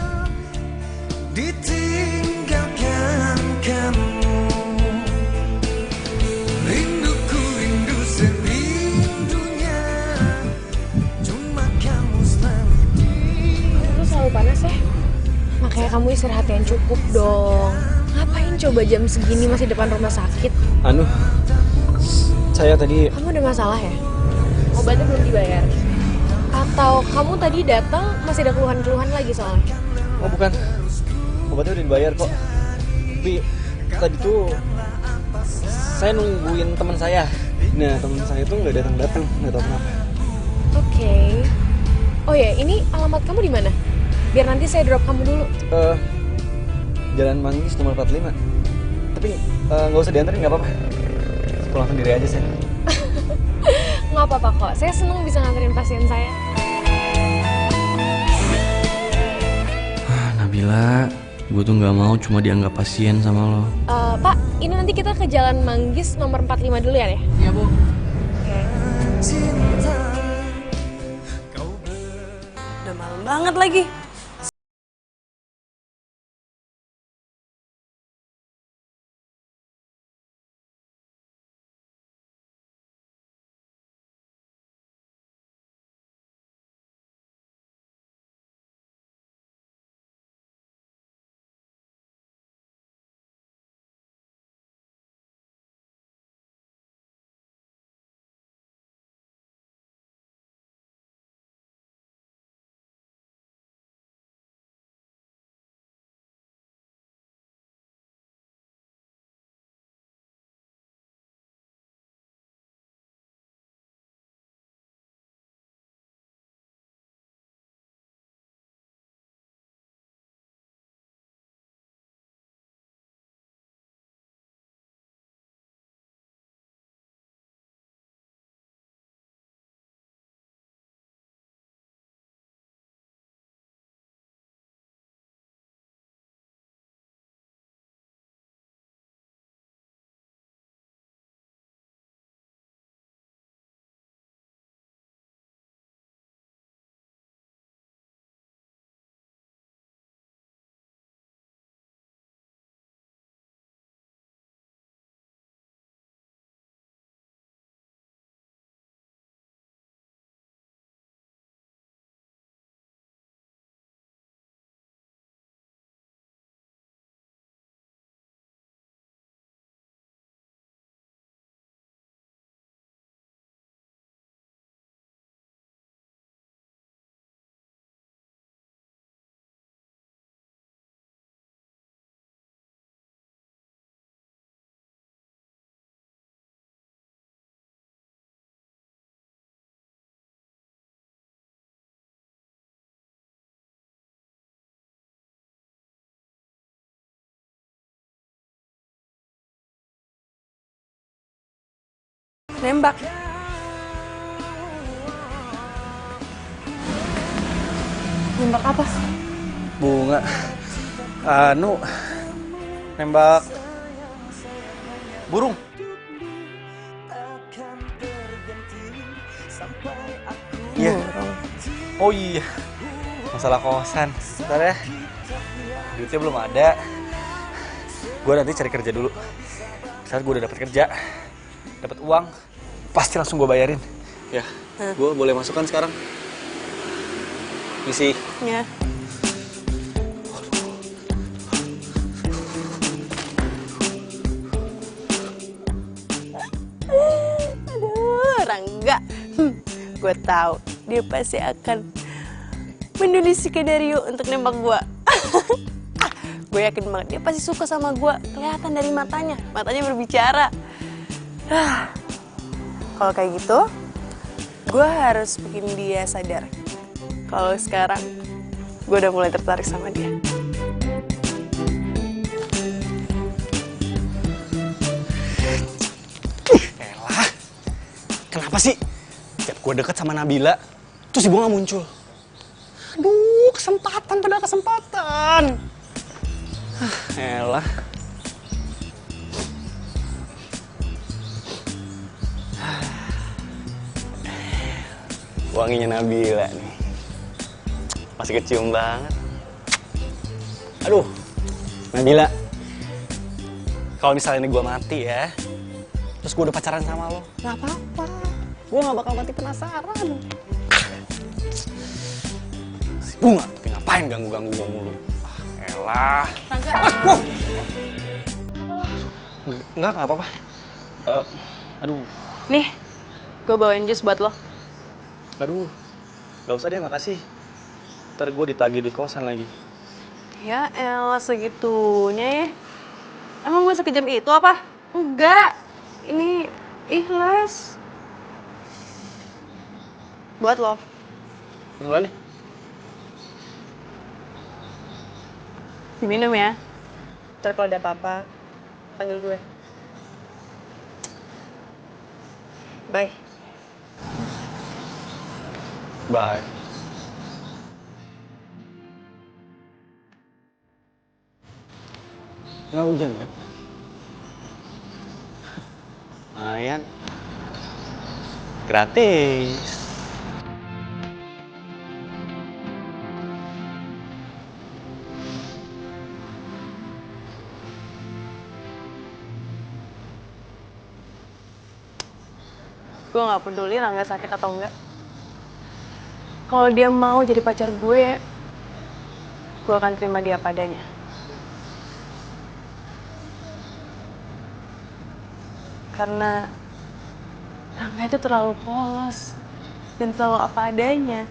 ditinggalkan kamu. Rinduku rindu serindunya, cuma kamu selalu Itu selalu panas ya? Makanya kamu istirahat yang cukup dong. Ngapain coba jam segini masih depan rumah sakit? anu saya tadi Kamu ada masalah ya? Obatnya belum dibayar? Atau kamu tadi datang masih ada keluhan-keluhan lagi soalnya? oh bukan, obatnya udah dibayar kok. Tapi tadi tuh saya nungguin teman saya. Nah, teman saya tuh nggak datang, nggak tahu kenapa. Oke. Oh ya, ini alamat kamu di mana? Biar nanti saya drop kamu dulu. Jalan Manggis nomor 45. Tapi nggak usah dianterin, nggak apa-apa. Pulang sendiri aja saya. Nggak apa-apa kok, saya seneng bisa nganterin pasien saya. Nabila, gue tuh nggak mau cuma dianggap pasien sama lo. Pak, ini nanti kita ke Jalan Manggis nomor 45 dulu ya? Iya, Bu. cinta. Udah malam banget lagi. Nembak. Nembak apa? Bunga. Nembak burung. Iya. Oh iya. Masalah kosan. Bentar ya. Duitnya belum ada. gue nanti cari kerja dulu. Saat gue udah dapat kerja, dapat uang, pasti langsung gue bayarin. Ya, gue boleh masukkan sekarang. Misi. Ya. Aduh, Rangga. Gue tahu dia pasti akan mendelisik Dario untuk nembak gue. Gue yakin banget dia pasti suka sama gue. Kelihatan dari matanya berbicara. Kalau kayak gitu, gue harus bikin dia sadar kalau sekarang gue udah mulai tertarik sama dia. Elah, kenapa sih tiap gue deket sama Nabila, terus si Bunga muncul? Aduh, kesempatan pada kesempatan. Elah. Wanginya Nabila nih. Masih kecium banget. Aduh, Nabila. Kalau misalnya ini gue mati ya, terus gue udah pacaran sama lo, nggak apa-apa. Gue nggak bakal mati penasaran. Si Bunga, tapi ngapain ganggu-ganggu gue mulu? Elah. Rangga. Wow. Enggak apa-apa. Aduh. Nih, gue bawain jus buat lo. Aduh, gak usah deh, makasih. Ntar gue ditagih di kosan lagi. Ya elah segitunya ya. Emang gue sekejam itu apa? Enggak. Ini ikhlas. Buat lo. Beneran nih? Diminum ya. Ntar kalau ada apa-apa, panggil gue. Bye. Bye. Nggak hujan kan? Lumayan. Gratis. Gue gak peduli Rangga sakit atau enggak. Kalau dia mau jadi pacar gue akan terima dia padanya. Karena Rangga itu terlalu polos dan terlalu apa adanya.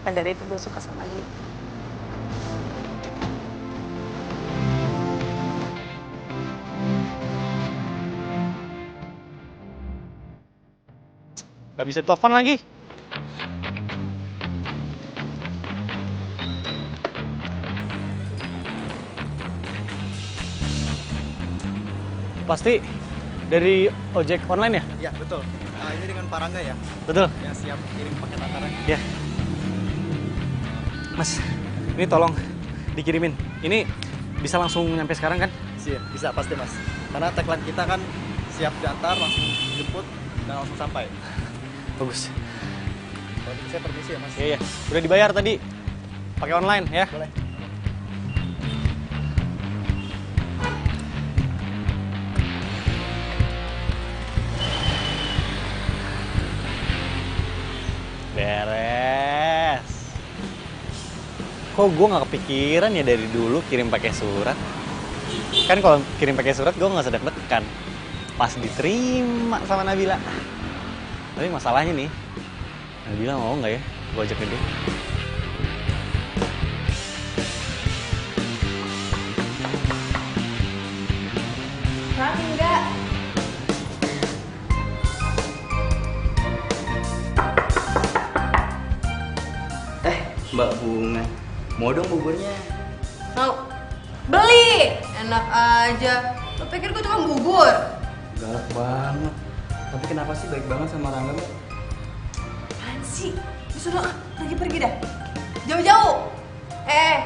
Dan dari itu gue suka sama dia. Gak bisa telepon lagi. Pasti dari ojek online ya? Ya, betul. Nah, ini dengan Pak Rangga ya? Betul. Yang siap kirim paket antaranya. Ya. Mas, ini tolong dikirimin. Ini bisa langsung nyampe sekarang kan? Bisa, pasti Mas. Karena tagline kita kan siap diantar, langsung jemput, dan langsung sampai. Bagus. Kalau gitu saya permisi ya Mas. Iya, iya. Udah dibayar tadi. Pakai online ya? Boleh. Beres. Kok gue nggak kepikiran ya dari dulu kirim pakai surat? Kan kalau kirim pakai surat gue nggak sedek-dekan. Pas diterima sama Nabila. Tapi masalahnya nih, Nabila mau nggak ya gue ajak ke dia? Rangga. Mbak Bunga, mau dong buburnya? Mau? Beli! Enak aja. Lo pikir gue tukang bubur? Galak banget. Tapi kenapa sih baik banget sama Rangga, Mbak? Apaan sih? Disuruh pergi dah. Jauh-jauh.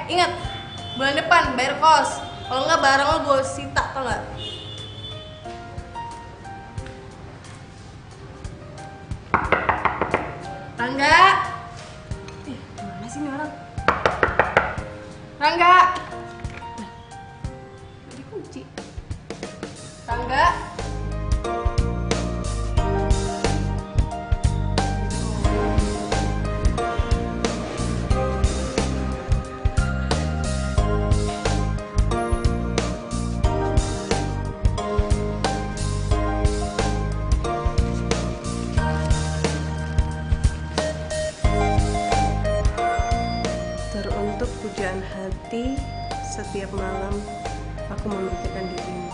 Ingat. Bulan depan bayar kos. Kalau nggak barang lo gue sita, tau nggak? Rangga. Mana sih ini orang? Rangga. Rangga. Teruntuk pujaan hati, setiap malam aku memikirkan dirimu.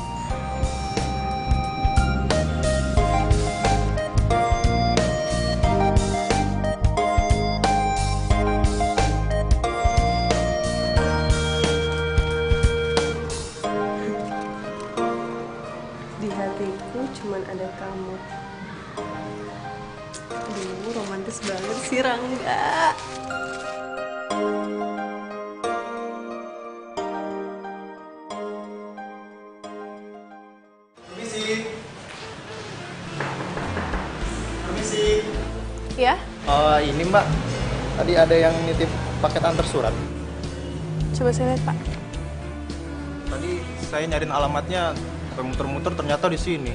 Di hatiku cuman ada kamu. Aduh, romantis banget sih Rangga. Permisi. Ya, Ini Mbak, tadi ada yang nitip paket antar surat. coba saya lihat Pak. Tadi saya nyariin alamatnya, muter-muter ternyata di sini.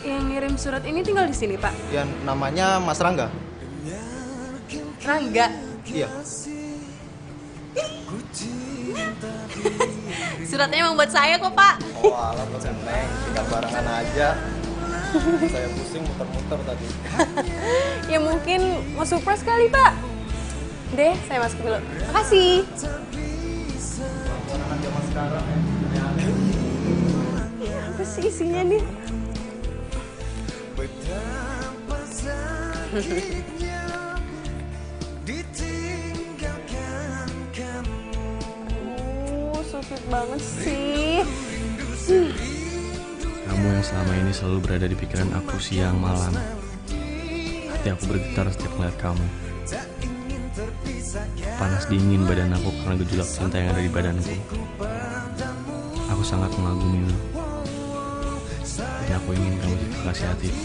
Yang ngirim surat ini tinggal di sini Pak. Yang namanya Mas Rangga. Rangga. Iya. Suratnya emang buat saya kok Pak. Oh alah, buat Neng, tinggal barengan aja. Saya pusing muter-muter tadi. Ya mungkin mau surprise kali Pak. Deh, saya masuk dulu. Makasih. Anak zaman sekarang ya. Apa sih isinya nih? Betapa sakitnya ditinggalkan kamu. So sweet banget sih. Kamu yang selama ini selalu berada di pikiran aku siang malam. Hati aku bergetar setiap melihat kamu. Panas dingin badan aku karena gejolak cinta yang ada di badanku. Aku sangat mengagumimu. Dan aku ingin kamu jadi kekasih hatiku.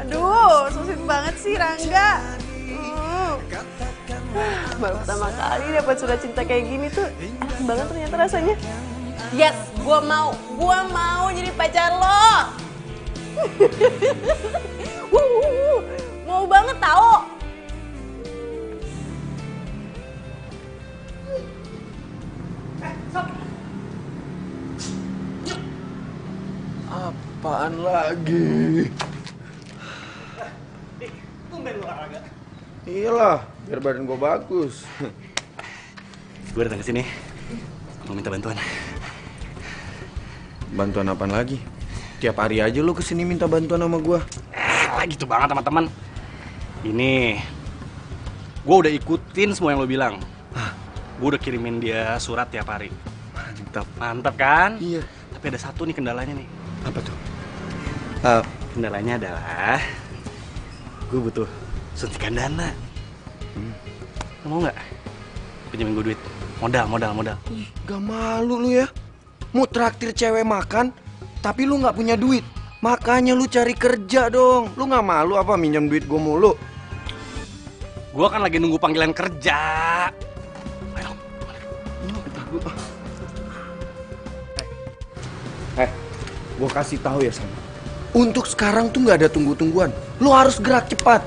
Aduh, so sweet banget sih Rangga. Baru pertama kali dapat surat cinta kayak gini tuh enak banget ternyata rasanya. Yes, gua mau jadi pacar lo. Mau banget tau. Apaan lagi? Tumben lu olahraga. Iyalah, biar badan gue bagus. Gue datang ke sini mau minta bantuan. Bantuan apaan lagi? Tiap hari aja lu kesini minta bantuan sama gue. Gitu banget teman-teman. Ini gue udah ikutin semua yang lo bilang. Gue udah kirimin dia surat tiap hari. Mantap kan? Iya. Tapi ada satu nih kendalanya nih. Apa tuh? Kendalanya adalah gue butuh suntikan dana. Lo mau nggak pinjemin gue duit? Modal. Gak malu lu ya? Mau traktir cewek makan, tapi lu nggak punya duit. Makanya lu cari kerja dong. Lu nggak malu apa minjem duit gue mulu? Gue kan lagi nunggu panggilan kerja. Ayo dong. Gue kasih tahu ya Sam. Untuk sekarang tuh nggak ada tunggu-tungguan. Lu harus gerak cepat.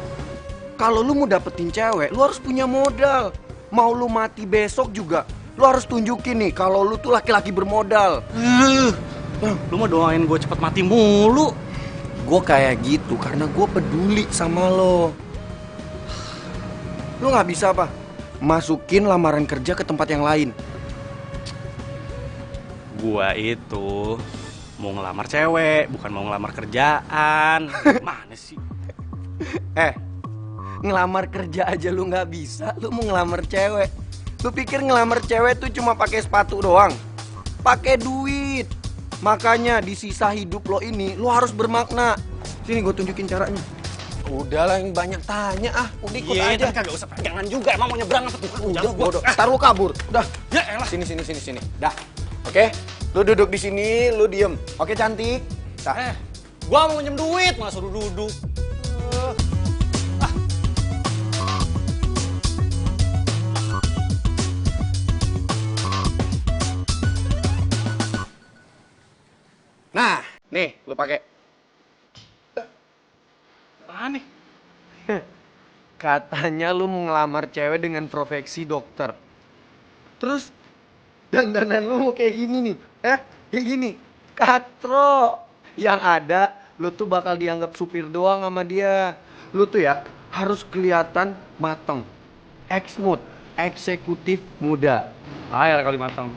Kalau lu mau dapetin cewek, lu harus punya modal. Mau lu mati besok juga, lu harus tunjukin nih kalau lu tuh laki-laki bermodal. Lu mau doain gue cepet mati mulu. Gue kayak gitu karena gue peduli sama lo. Lu nggak bisa apa? Masukin lamaran kerja ke tempat yang lain. Gua itu mau ngelamar cewek, bukan mau ngelamar kerjaan. Mana sih? Ngelamar kerja aja lu nggak bisa, lu mau ngelamar cewek. Lu pikir ngelamar cewek tuh cuma pakai sepatu doang? Pakai duit. Makanya di sisa hidup lo ini, lo harus bermakna. Sini gue tunjukin caranya. Udahlah yang banyak tanya udah ikut aja. Kagak usah pegangan juga, emang mau nyebrang apa tuh? Udah, bodoh. Ntar lu kabur. Udah. Ya elah. Sini. Dah. Oke? Lu duduk di sini, lu diem. Oke, cantik. Gua mau minjem duit, malah suruh duduk. Nah, nih, lu pakai. Apaan nih? Katanya lu mau ngelamar cewek dengan profesi dokter. Terus dandanan lu mau kayak gini nih. Kayak gini. Katro. Yang ada lu tuh bakal dianggap supir doang sama dia. Lu tuh ya harus kelihatan mateng. Ex-mood, eksekutif muda. Ya kali matang.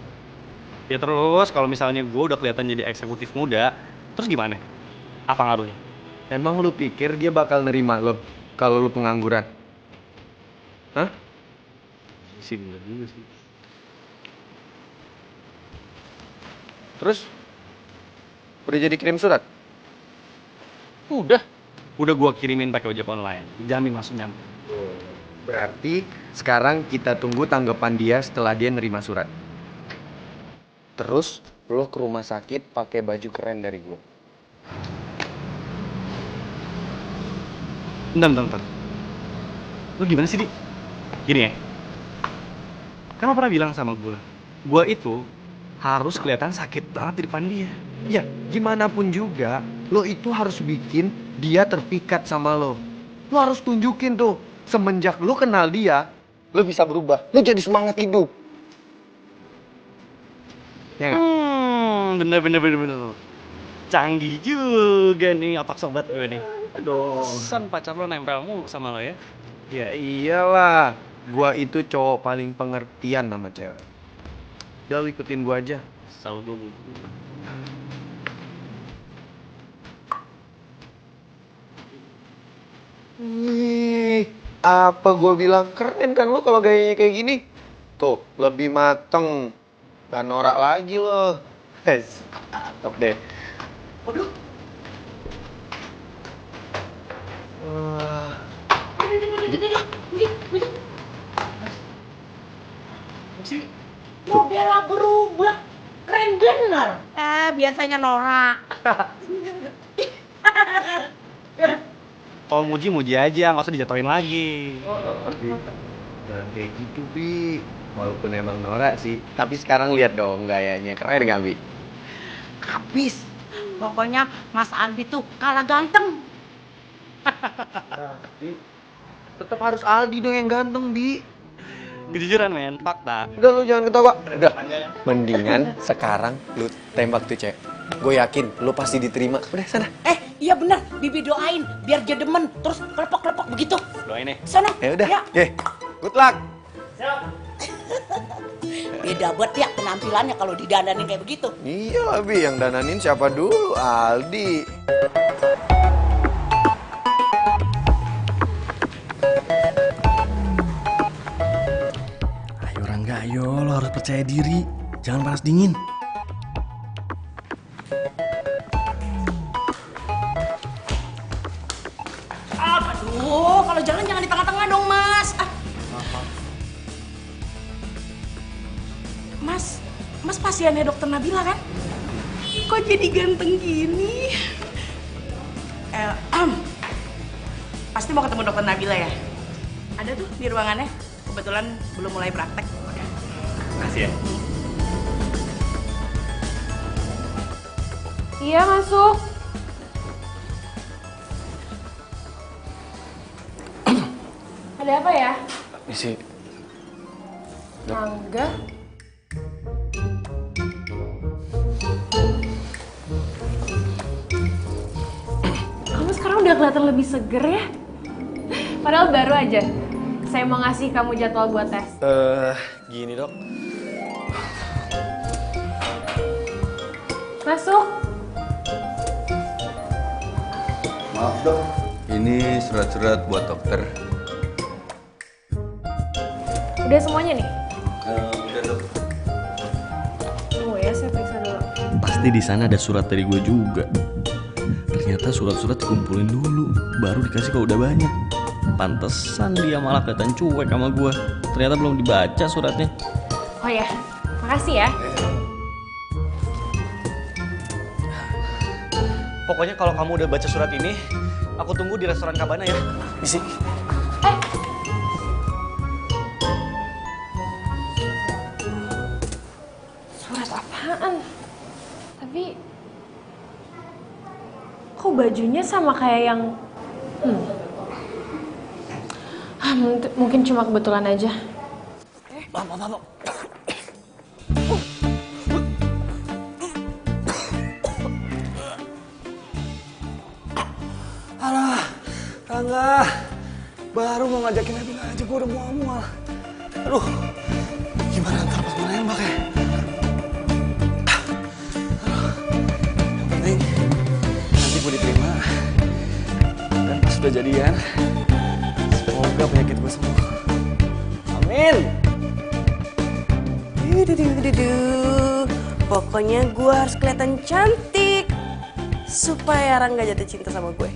Ya terus kalau misalnya gue udah kelihatan jadi eksekutif muda, terus gimana? Apa ngaruhnya? Emang lu pikir dia bakal nerima lo kalau lu pengangguran? Hah? Sih bener juga sih. Terus udah jadi kirim surat? Udah gua kirimin pakai ojek online. Jamin masuk nyampe. Berarti sekarang kita tunggu tanggapan dia setelah dia nerima surat. Terus lo ke rumah sakit pakai baju keren dari gue. Bentar. Lu gimana sih, Di? Gini ya. Kan lo pernah bilang sama gue itu harus kelihatan sakit banget di depan dia. Ya, gimana pun juga, lo itu harus bikin dia terpikat sama lo. Lo harus tunjukin tuh, semenjak lo kenal dia, lo bisa berubah. Lo jadi semangat hidup. Ya nggak? Bener. Canggih juga nih otak sobat gue nih. Aduh, san pacar lo nempel mulu sama lo ya. Ya iyalah, gua itu cowok paling pengertian sama cewek. Udah lo ikutin gua aja. Selalu gue. Wih, apa gua bilang keren kan lo kalau gayanya kayak gini? Tuh, lebih mateng. Gak norak lagi lo. Top deh. Waduh. Modelnya berubah. Keren bener. Biasanya norak. Kalau muji aja, nggak usah dijatuhin lagi. Jangan kayak gitu, Bi. Walaupun emang norak sih, tapi sekarang lihat dong gayanya. Keren gak, Bi? Habis. Pokoknya Mas Aldi tuh kalah ganteng. Tetap harus Aldi dong yang ganteng, Bi. Kejujuran, men. Fakta. Udah lu jangan ketawa. Udah. Mendingan sekarang lu tembak tuh cewek. Gue yakin lu pasti diterima. Udah sana. Iya bener. Bibi doain biar dia demen. Terus kelepok-kelepok begitu. Doain nih. Sana. Ya udah. Ya. Good luck. Beda banget ya penampilannya kalau didandanin kayak begitu. Iya lah, Bi. Yang dananin siapa dulu? Aldi. Ayo Rangga, ayo. Lo harus percaya diri. Jangan panas dingin. Aduh, kalau jalan jangan di tengah-tengah dong, Mas. Mas pasiennya dokter Nabila kan? Kok jadi ganteng gini? Pasti mau ketemu dokter Nabila ya? Ada tuh di ruangannya. Kebetulan belum mulai praktek. Makasih ya. Iya, masuk. Ada apa ya? Isi. Angga? Kamu sekarang udah kelihatan lebih seger ya? Padahal baru aja. Saya mau ngasih kamu jadwal buat tes. Gini dok. Masuk. Maaf dok, ini surat-surat buat dokter. Udah semuanya nih? Udah dok. Tunggu ya, saya periksa dulu. Pasti di sana ada surat dari gue juga. Ternyata surat-surat dikumpulin dulu, baru dikasih kalau udah banyak. Pantesan dia malah kelihatan cuek sama gue. Ternyata belum dibaca suratnya. Oh ya, makasih ya. Pokoknya kalau kamu udah baca surat ini, aku tunggu di restoran Cabana ya. Isi. Surat apaan? Tapi Kok bajunya sama kayak yang... mungkin cuma kebetulan aja. Alah, Rangga. Baru mau ngajakin Nabila aja gue udah mual-mual. Aduh, gimana ntar pas gue nembak ya? Yang penting nanti gue diterima. Dan pas udah jadian, semoga penyakit gue sembuh. Amin. Pokoknya gue harus kelihatan cantik supaya Rangga jatuh cinta sama gue.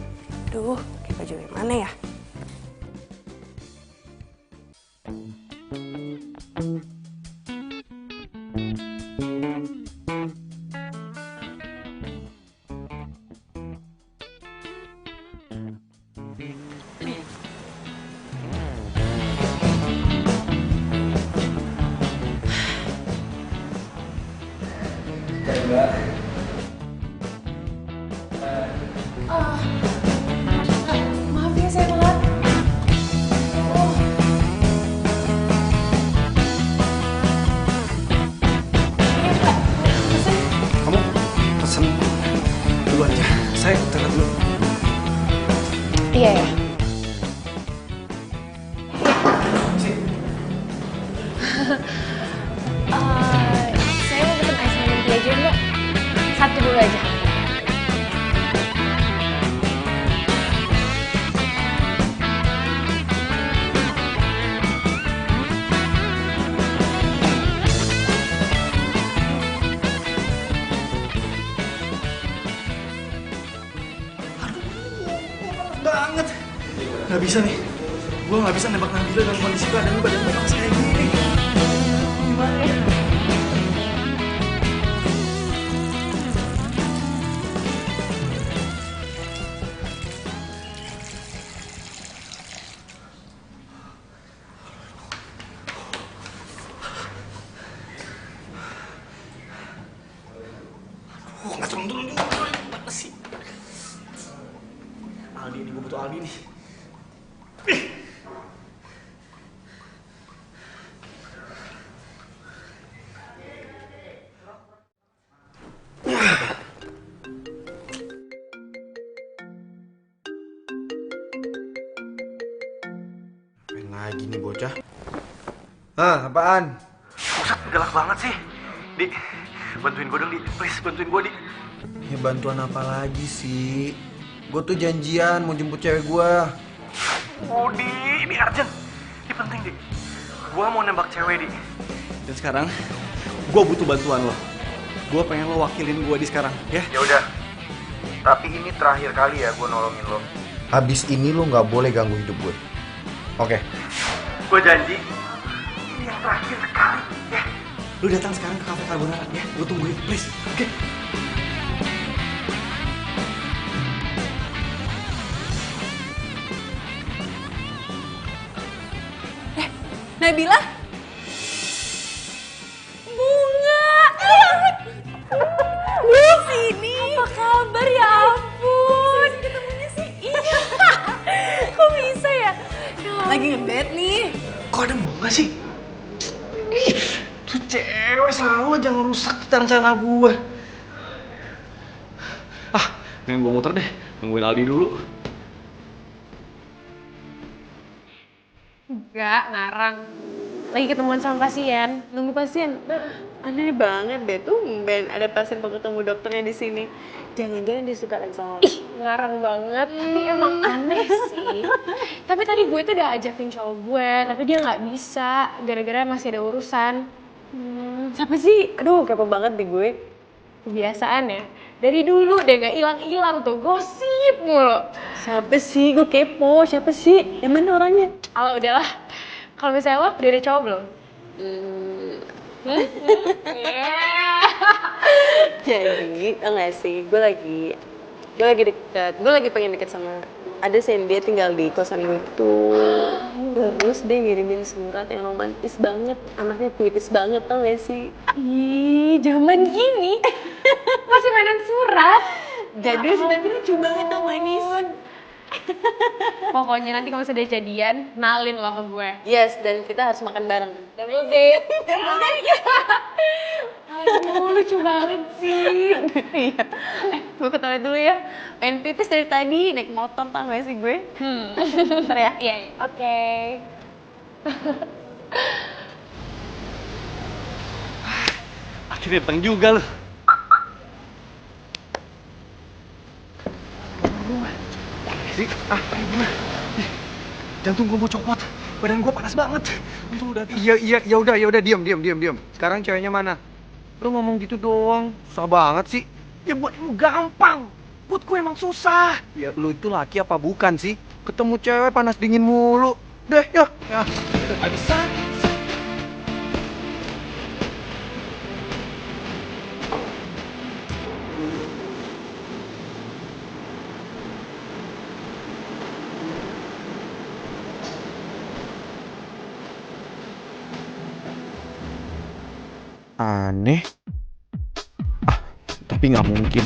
Duh, pakai baju yang mana ya? Maaf ya saya telat. Kamu pesen dulu aja. Saya terangkat dulu. Iya ya. Saya mau pesen ice lemon tea aja mbak. Satu dulu aja. Banget. Nggak bisa nih. Gue nggak bisa nembak Nabila dalam kondisi keadaan badan gue panas kayak gini. Gimana ya? Nggak turun-turun juga. Gimana sih? Aldi nih, gue butuh Aldi nih. Main lagi nih bocah. Hah, apaan? Buset, galak banget sih. Di, bantuin gue dong, Di. Please, bantuin gue, Di. Ya bantuan apa lagi sih? Gue tuh janjian mau jemput cewek gue. Oh, Di, ini urgent. Ini penting, Di. Gue mau nembak cewek, Di. Dan sekarang, gue butuh bantuan lo. Gue pengen lo wakilin gue di sekarang, ya? Ya udah. Tapi ini terakhir kali ya gue nolongin lo. Habis ini lo nggak boleh ganggu hidup gue. Oke. Gue janji. Ini yang terakhir kali, ya? Lo datang sekarang ke Cafe Carbonara, ya? Gue tungguin, please. Oke? Nabila? Bunga! Di sini. Apa kabar ya ampun? Ketemunya sih. Iya. Kok bisa ya? Lagi ngebet nih. Kok ada bunga sih? Tuh cewek selalu aja ngerusak rencana gue. Ah, mending gue muter deh. Nungguin Aldi dulu. Enggak, ngarang. Lagi ketemuan sama pasien, nunggu pasien. Aneh banget deh tuh, Ben. Ada pasien mau ketemu dokternya di sini. Jangan-jangan dia suka lagi sama Ih, ngarang banget. Tapi emang aneh sih. Tapi tadi gue tuh udah ajakin cowok gue, tapi dia nggak bisa gara-gara masih ada urusan. Siapa sih? Aduh, kepo banget deh gue. Kebiasaan ya. Dari dulu deh gak hilang-hilang tuh, gosip mulu. Siapa sih? Gue kepo. Siapa sih? Yang mana orangnya? Kalau udahlah. Kalau misalnya lo udah ada cowok belum? Jadi, tau gak sih? Gue lagi deket. Gue lagi pengen deket sama ada sih dia tinggal di kosan gue tuh. Terus dia ngirimin surat yang romantis banget. Anaknya puitis banget, tau gak sih? Ih, zaman gini masih mainan surat. Jadul tapi lucu banget dong manis. Pokoknya nanti kalau sudah jadian, kenalin lo ke gue. Yes, dan kita harus makan bareng. Double date. Aduh, lucu banget sih. Iya. Gue ke toilet dulu ya. Pengen pipis dari tadi, naik motor tau gak sih gue? Bentar ya. Iya. Oke. Akhirnya datang juga lo. Gimana? Jantung gue mau copot. Badan gue panas banget. Untung udah. Iya, ya udah, diam. Sekarang ceweknya mana? Lu ngomong gitu doang, susah banget sih. Ya buat lu gampang. Buat gue emang susah. Ya lu itu laki apa bukan sih? Ketemu cewek panas dingin mulu. Deh, ya. Aneh. Tapi nggak mungkin.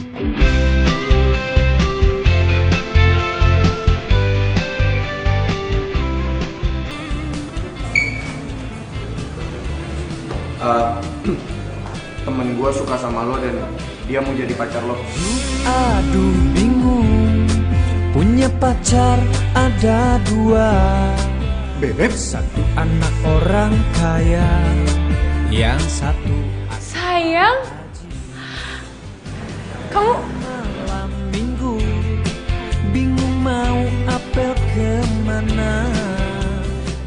Temen gue suka sama lo dan dia mau jadi pacar lo. Aduh bingung, punya pacar ada dua. Bebek? Satu anak orang kaya, yang satu Sayang, kamu malam minggu, bingung mau apel kemana.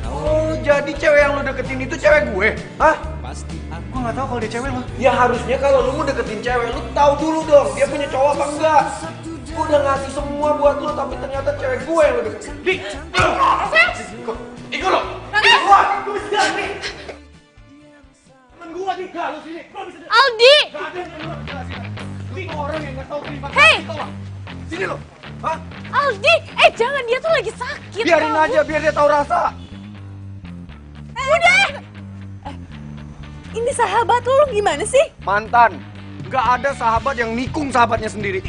Oh, jadi cewek yang lo deketin itu cewek gue? Hah? Gue nggak tahu kalau dia cewek lo. Ya harusnya kalau lu mau deketin cewek, lu tahu dulu dong dia punya cowok apa enggak. Gue udah ngasih semua buat lu, tapi ternyata cewek gue yang lu deketin. Ikut lo! Gue bisa nih! Temen gue nih, gak lu sini. Aldi. Gak ada yang lu jelasin. Lu orang yang gak tau terima Hey! kasih, tau gak? Sini lo! Hah? Aldi, jangan, dia tuh lagi sakit. Biarin aja, biar dia tahu rasa. Udah. Ini sahabat lu gimana sih? Mantan. Gak ada sahabat yang nikung sahabatnya sendiri.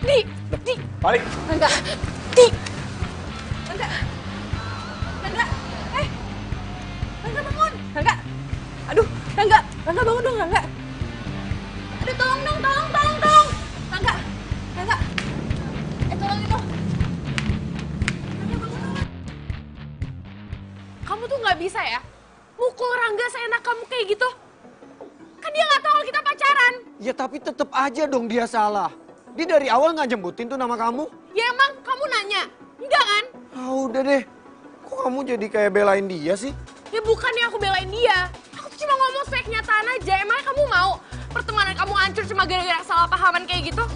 Di. Balik. Enggak. Enggak. Rangga bangun. Rangga. Aduh, Rangga bangun dong, Rangga. Aduh, tolong dong. Rangga. Tolong itu. Rangga bangun dong. Kamu tuh nggak bisa ya mukul Rangga seenak kamu kayak gitu. Kan dia nggak tahu kalau kita pacaran. Ya tapi tetep aja dong dia salah. Dia dari awal nggak jemputin tuh nama kamu. Ya emang kamu nanya? Enggak kan? Ah udah deh. Kok kamu jadi kayak belain dia sih? Ya bukannya aku belain dia. Aku tuh cuma ngomong sesuai kenyataan aja. Emangnya kamu mau pertemanan kamu hancur cuma gara-gara salah pahaman kayak gitu?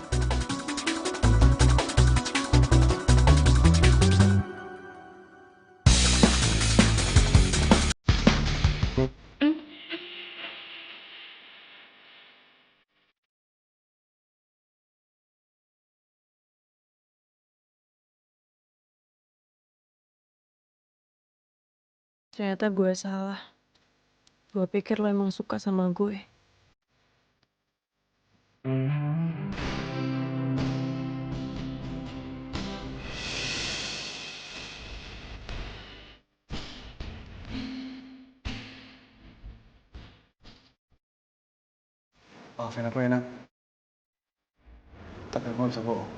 Ternyata gue salah. Gue pikir lo emang suka sama gue. Maafin aku ya, Nang. Tapi aku gak bisa bohong.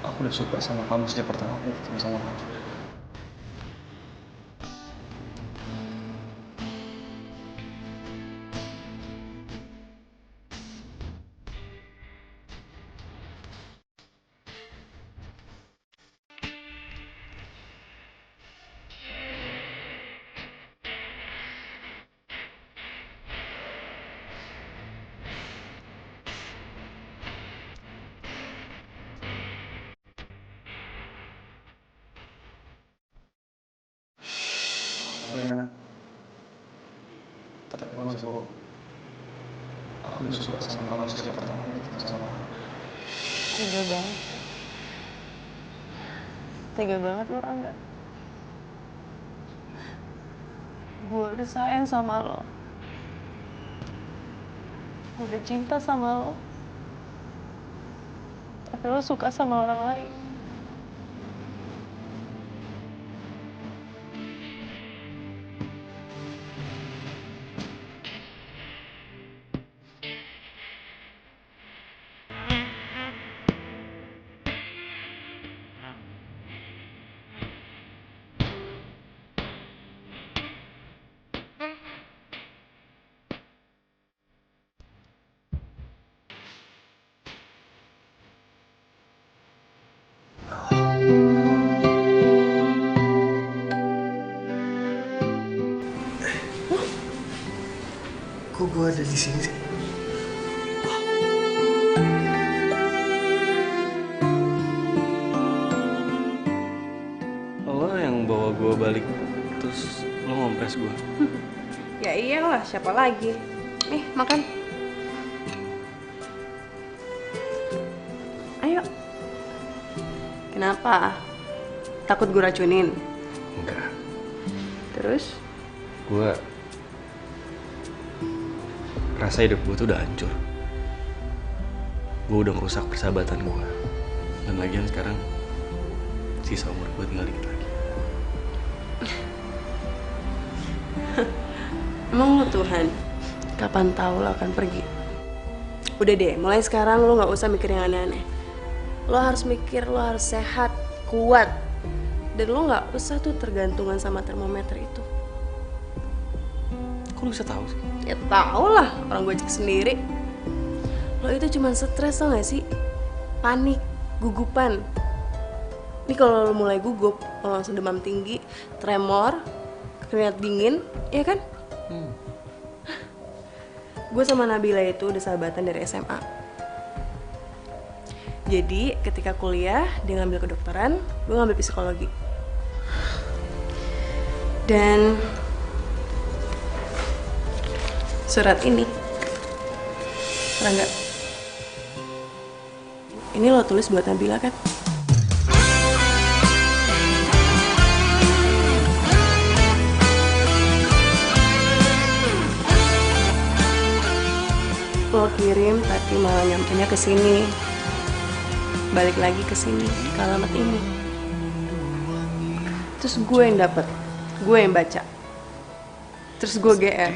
Aku udah suka sama kamu sejak pertama kali ketemu sama kamu. Tapi aku gak bisa bohong. Aku udah suka sama kamu sejak pertama kali ketemu sama kamu. Tega banget lo, Rangga. Gue udah sayang sama lo. Udah cinta sama lo. tapi lo suka sama orang lain. Kok gue ada di sini sih? Lo yang bawa gue balik, terus lo ngompres gue. Ya iyalah, siapa lagi? Nih, makan. Ayo. Kenapa? Takut gue racunin? Enggak. Terus? Gue rasa hidup gue tuh udah hancur. Gue udah ngerusak persahabatan gue. Dan lagian sekarang sisa umur gue tinggal dikit lagi. Emang lo Tuhan, kapan tahu lo akan pergi? Udah deh, mulai sekarang lo gak usah mikir yang aneh-aneh. Lo harus mikir, lo harus sehat, kuat. Dan lo gak usah tuh tergantungan sama termometer itu. Kok lo bisa tahu sih? Ya tau lah, orang gue cek sendiri. Lo itu cuma stres tau gak sih? Panik, gugupan. Ini kalau lo mulai gugup, lo langsung demam tinggi, tremor, keringat dingin, ya kan? Gue sama Nabila itu udah sahabatan dari SMA. Jadi ketika kuliah, dia ngambil kedokteran, gue ngambil psikologi. Dan surat ini, Rangga, ini lo tulis buat Nabila kan? Lo kirim tapi malah nyampenya ke sini, balik lagi ke sini ke alamat ini. Terus gue yang dapet, gue yang baca, terus gue GR.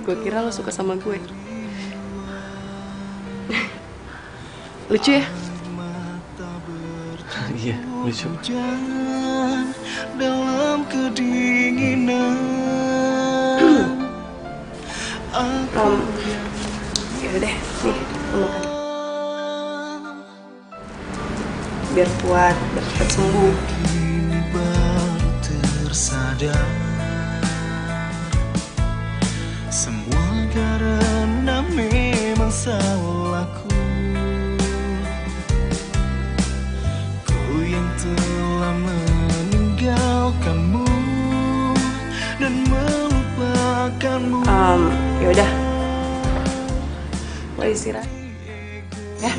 Gue kira lo suka sama gue. Lucu ya? Iya, lucu. Dalam kedinginan. Ya udah, nih, lo makan. Biar kuat, biar cepat sembuh. Kini baru tersadar, semua karena memang salahku. Ku yang telah meninggalkanmu dan melupakanmu. Yaudah, lo istirahat ya,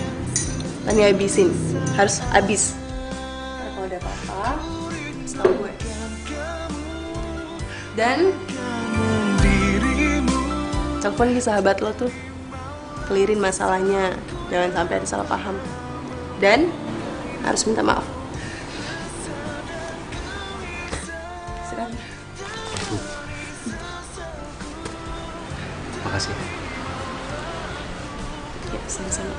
tadi habisin, harus habis. Ntar kalau ada apa-apa, kasih tau gue. Dan telepon ke sahabat lo tuh, clearin masalahnya, jangan sampai ada salah paham. Dan harus minta maaf. Istirahat. Makasih. Ya, sama-sama.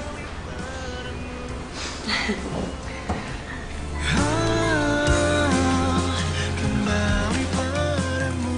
Kembali padamu.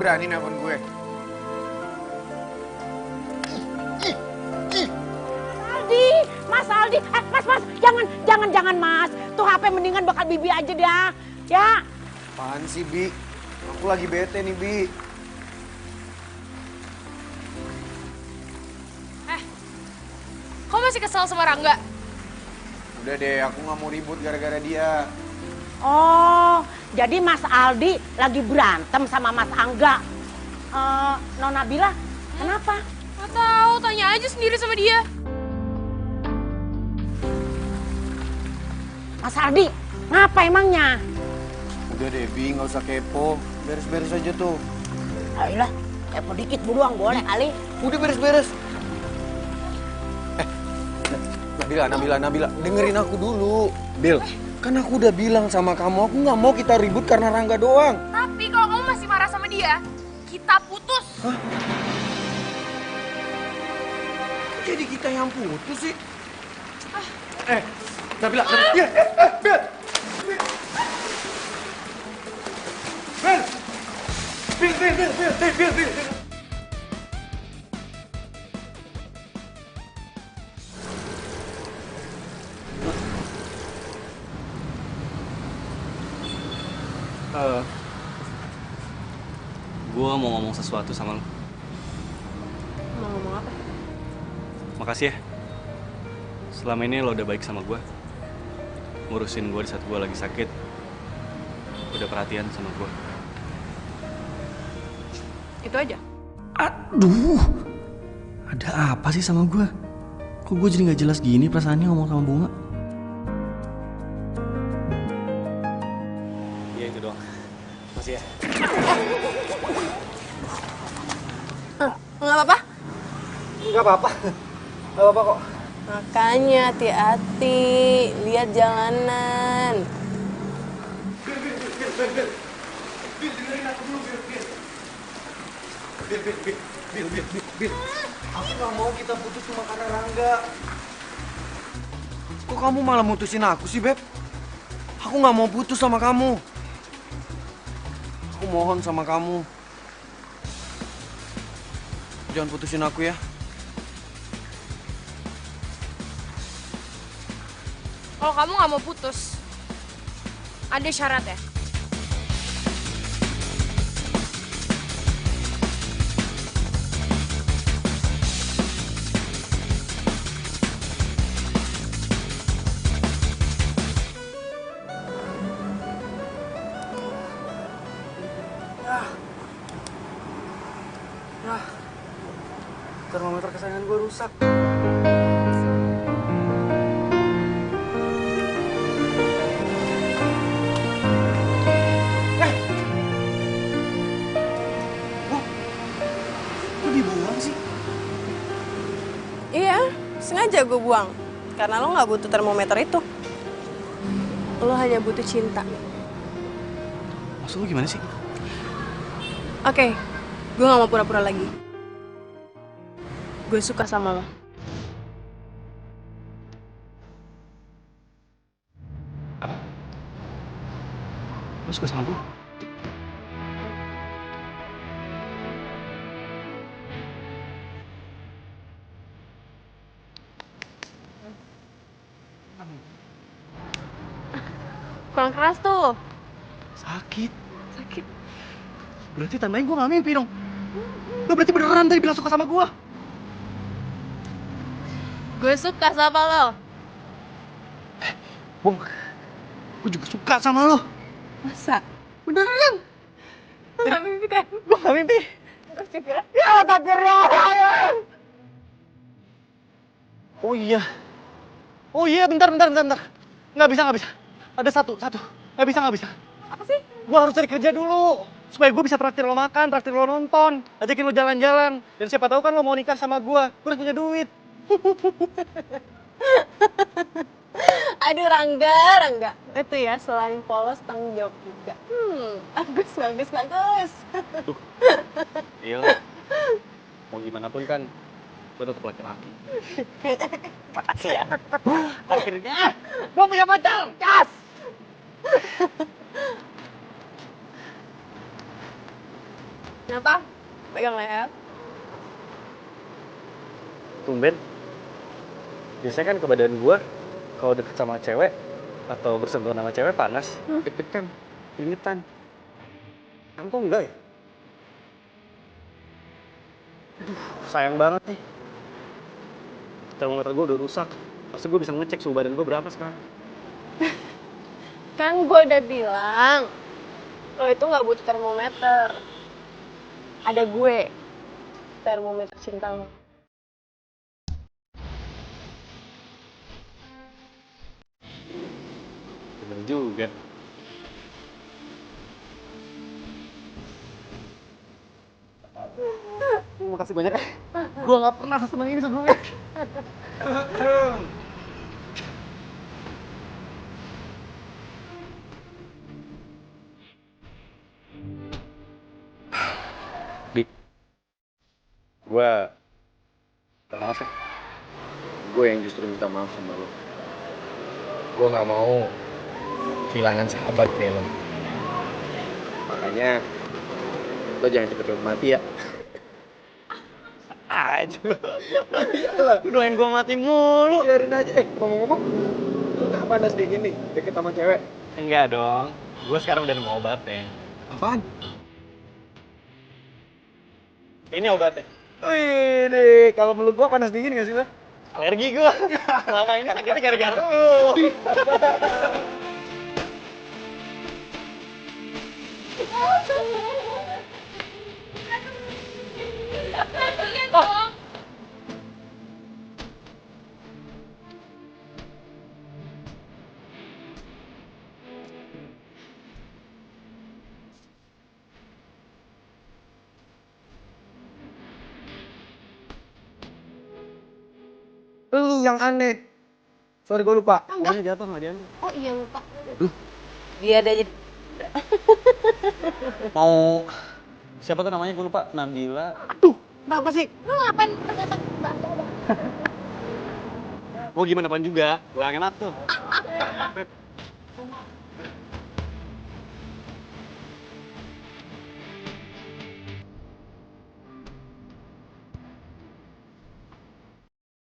Berani nelfon gue. Aldi, Mas Aldi, Mas, jangan Mas. Tuh HP mendingan bakal Bibi aja dah, ya. Apaan sih, Bi? Aku lagi bete nih, Bi. Kok masih kesel sama Rangga? Udah deh, aku nggak mau ribut gara-gara dia. Oh, jadi Mas Aldi lagi berantem sama Mas Angga. Nona Bila, kenapa? Gak tahu, tanya aja sendiri sama dia. Mas Aldi, ngapa emangnya? Udah Debbie, nggak usah kepo. Beres-beres aja tuh. Ayolah, kepo dikit buruang boleh kali. Udah beres-beres. Nabila, dengerin aku dulu. Bil, kan aku udah bilang sama kamu, aku nggak mau kita ribut karena Rangga doang. Tapi kalau kamu masih marah sama dia, kita putus. Hah? Jadi kita yang putus sih? Nabila, Bil! Bil! Gue mau ngomong sesuatu sama lo. Mau ngomong apa? Makasih ya. Selama ini lo udah baik sama gue. Ngurusin gue di saat gue lagi sakit. Udah perhatian sama gue. Itu aja? Aduh, ada apa sih sama gue? Kok gue jadi gak jelas gini perasaannya ngomong sama Bunga? Iya itu doang. Makasih ya. Nggak apa-apa? Nggak apa-apa. Nggak apa-apa kok. Makanya hati-hati, lihat jalanan. Bil, dengerin aku dulu, Bil. Bil. Aku nggak mau kita putus cuma karena Rangga. Kok kamu malah mutusin aku sih, Beb? Aku nggak mau putus sama kamu. Aku mohon sama kamu. Jangan putusin aku ya. Kalau kamu nggak mau putus, ada syarat ya? Termometer kesayangan gue rusak. Kok dibuang sih? Iya, sengaja gue buang. Karena lo nggak butuh termometer itu. Lo hanya butuh cinta. Maksud lu gimana sih? Oke, gue nggak mau pura-pura lagi. Gue suka sama lo. Lu suka sama gue? Kurang keras tuh. Sakit. Berarti tandanya gue gak mimpi dong. Lu berarti beneran tadi bilang suka sama gue. Gue suka sama lo. Bung, gue juga suka sama lo. Masa? Beneran? Lo gak mimpi kan? Gue gak mimpi. Gue juga. Ya, takdirnya. Oh iya, bentar. Nggak bisa. Ada satu. Nggak bisa. Apa sih? Gue harus cari kerja dulu. Supaya gue bisa traktir lo makan, traktir lo nonton. Ajakin lo jalan-jalan. Dan siapa tahu kan lo mau nikah sama gue. Gue harus punya duit. Aduh Rangga. Itu ya, selain polos, tanggung jawab juga. Bagus. Iya. Mau gimana pun kan, gue tetap laki-laki. Makasih ya. Akhirnya, gue punya pacar. Yes! Kenapa? Pegang leher. Tumben. Biasanya kan ke badan gue, kalau deket sama cewek, atau bersentuhan sama cewek panas. Deg-degan, keringetan. Kamu kok enggak ya? Aduh, sayang banget nih. Termometer gue udah rusak. Pasti gue bisa ngecek suhu badan gue berapa sekarang. Kan gue udah bilang, lo itu gak butuh termometer. Ada gue, termometer cinta lo. Bener juga. Makasih banyak ya. Gue gak pernah seneng ini sebelumnya. Dik, gue maaf ya. Gue yang justru minta maaf sama lo. Gue gak mau kehilangan sahabat kayak lo. Makanya lo jangan cepet mati ya. Aja. Lu doain gue mati mulu. Biarin aja. Ngomong-ngomong, lu gak panas dingin nih deket sama cewek? Enggak dong. Gue sekarang udah nemu obatnya. Apaan? Ini obatnya. Wih, kalau menurut gua panas dingin gak sih lo? Alergi gua. Lama ini sakitnya gara-gara lu. Lu yang aneh. Sorry gue lupa. Uangnya jatuh nggak dia? Oh iya lupa. Dia ada jadi Mau siapa tuh namanya gue lupa. Nabila. kenapa sih? Lu ngapain ternyata mbak? Mau gimana pun juga. Gue enak tuh.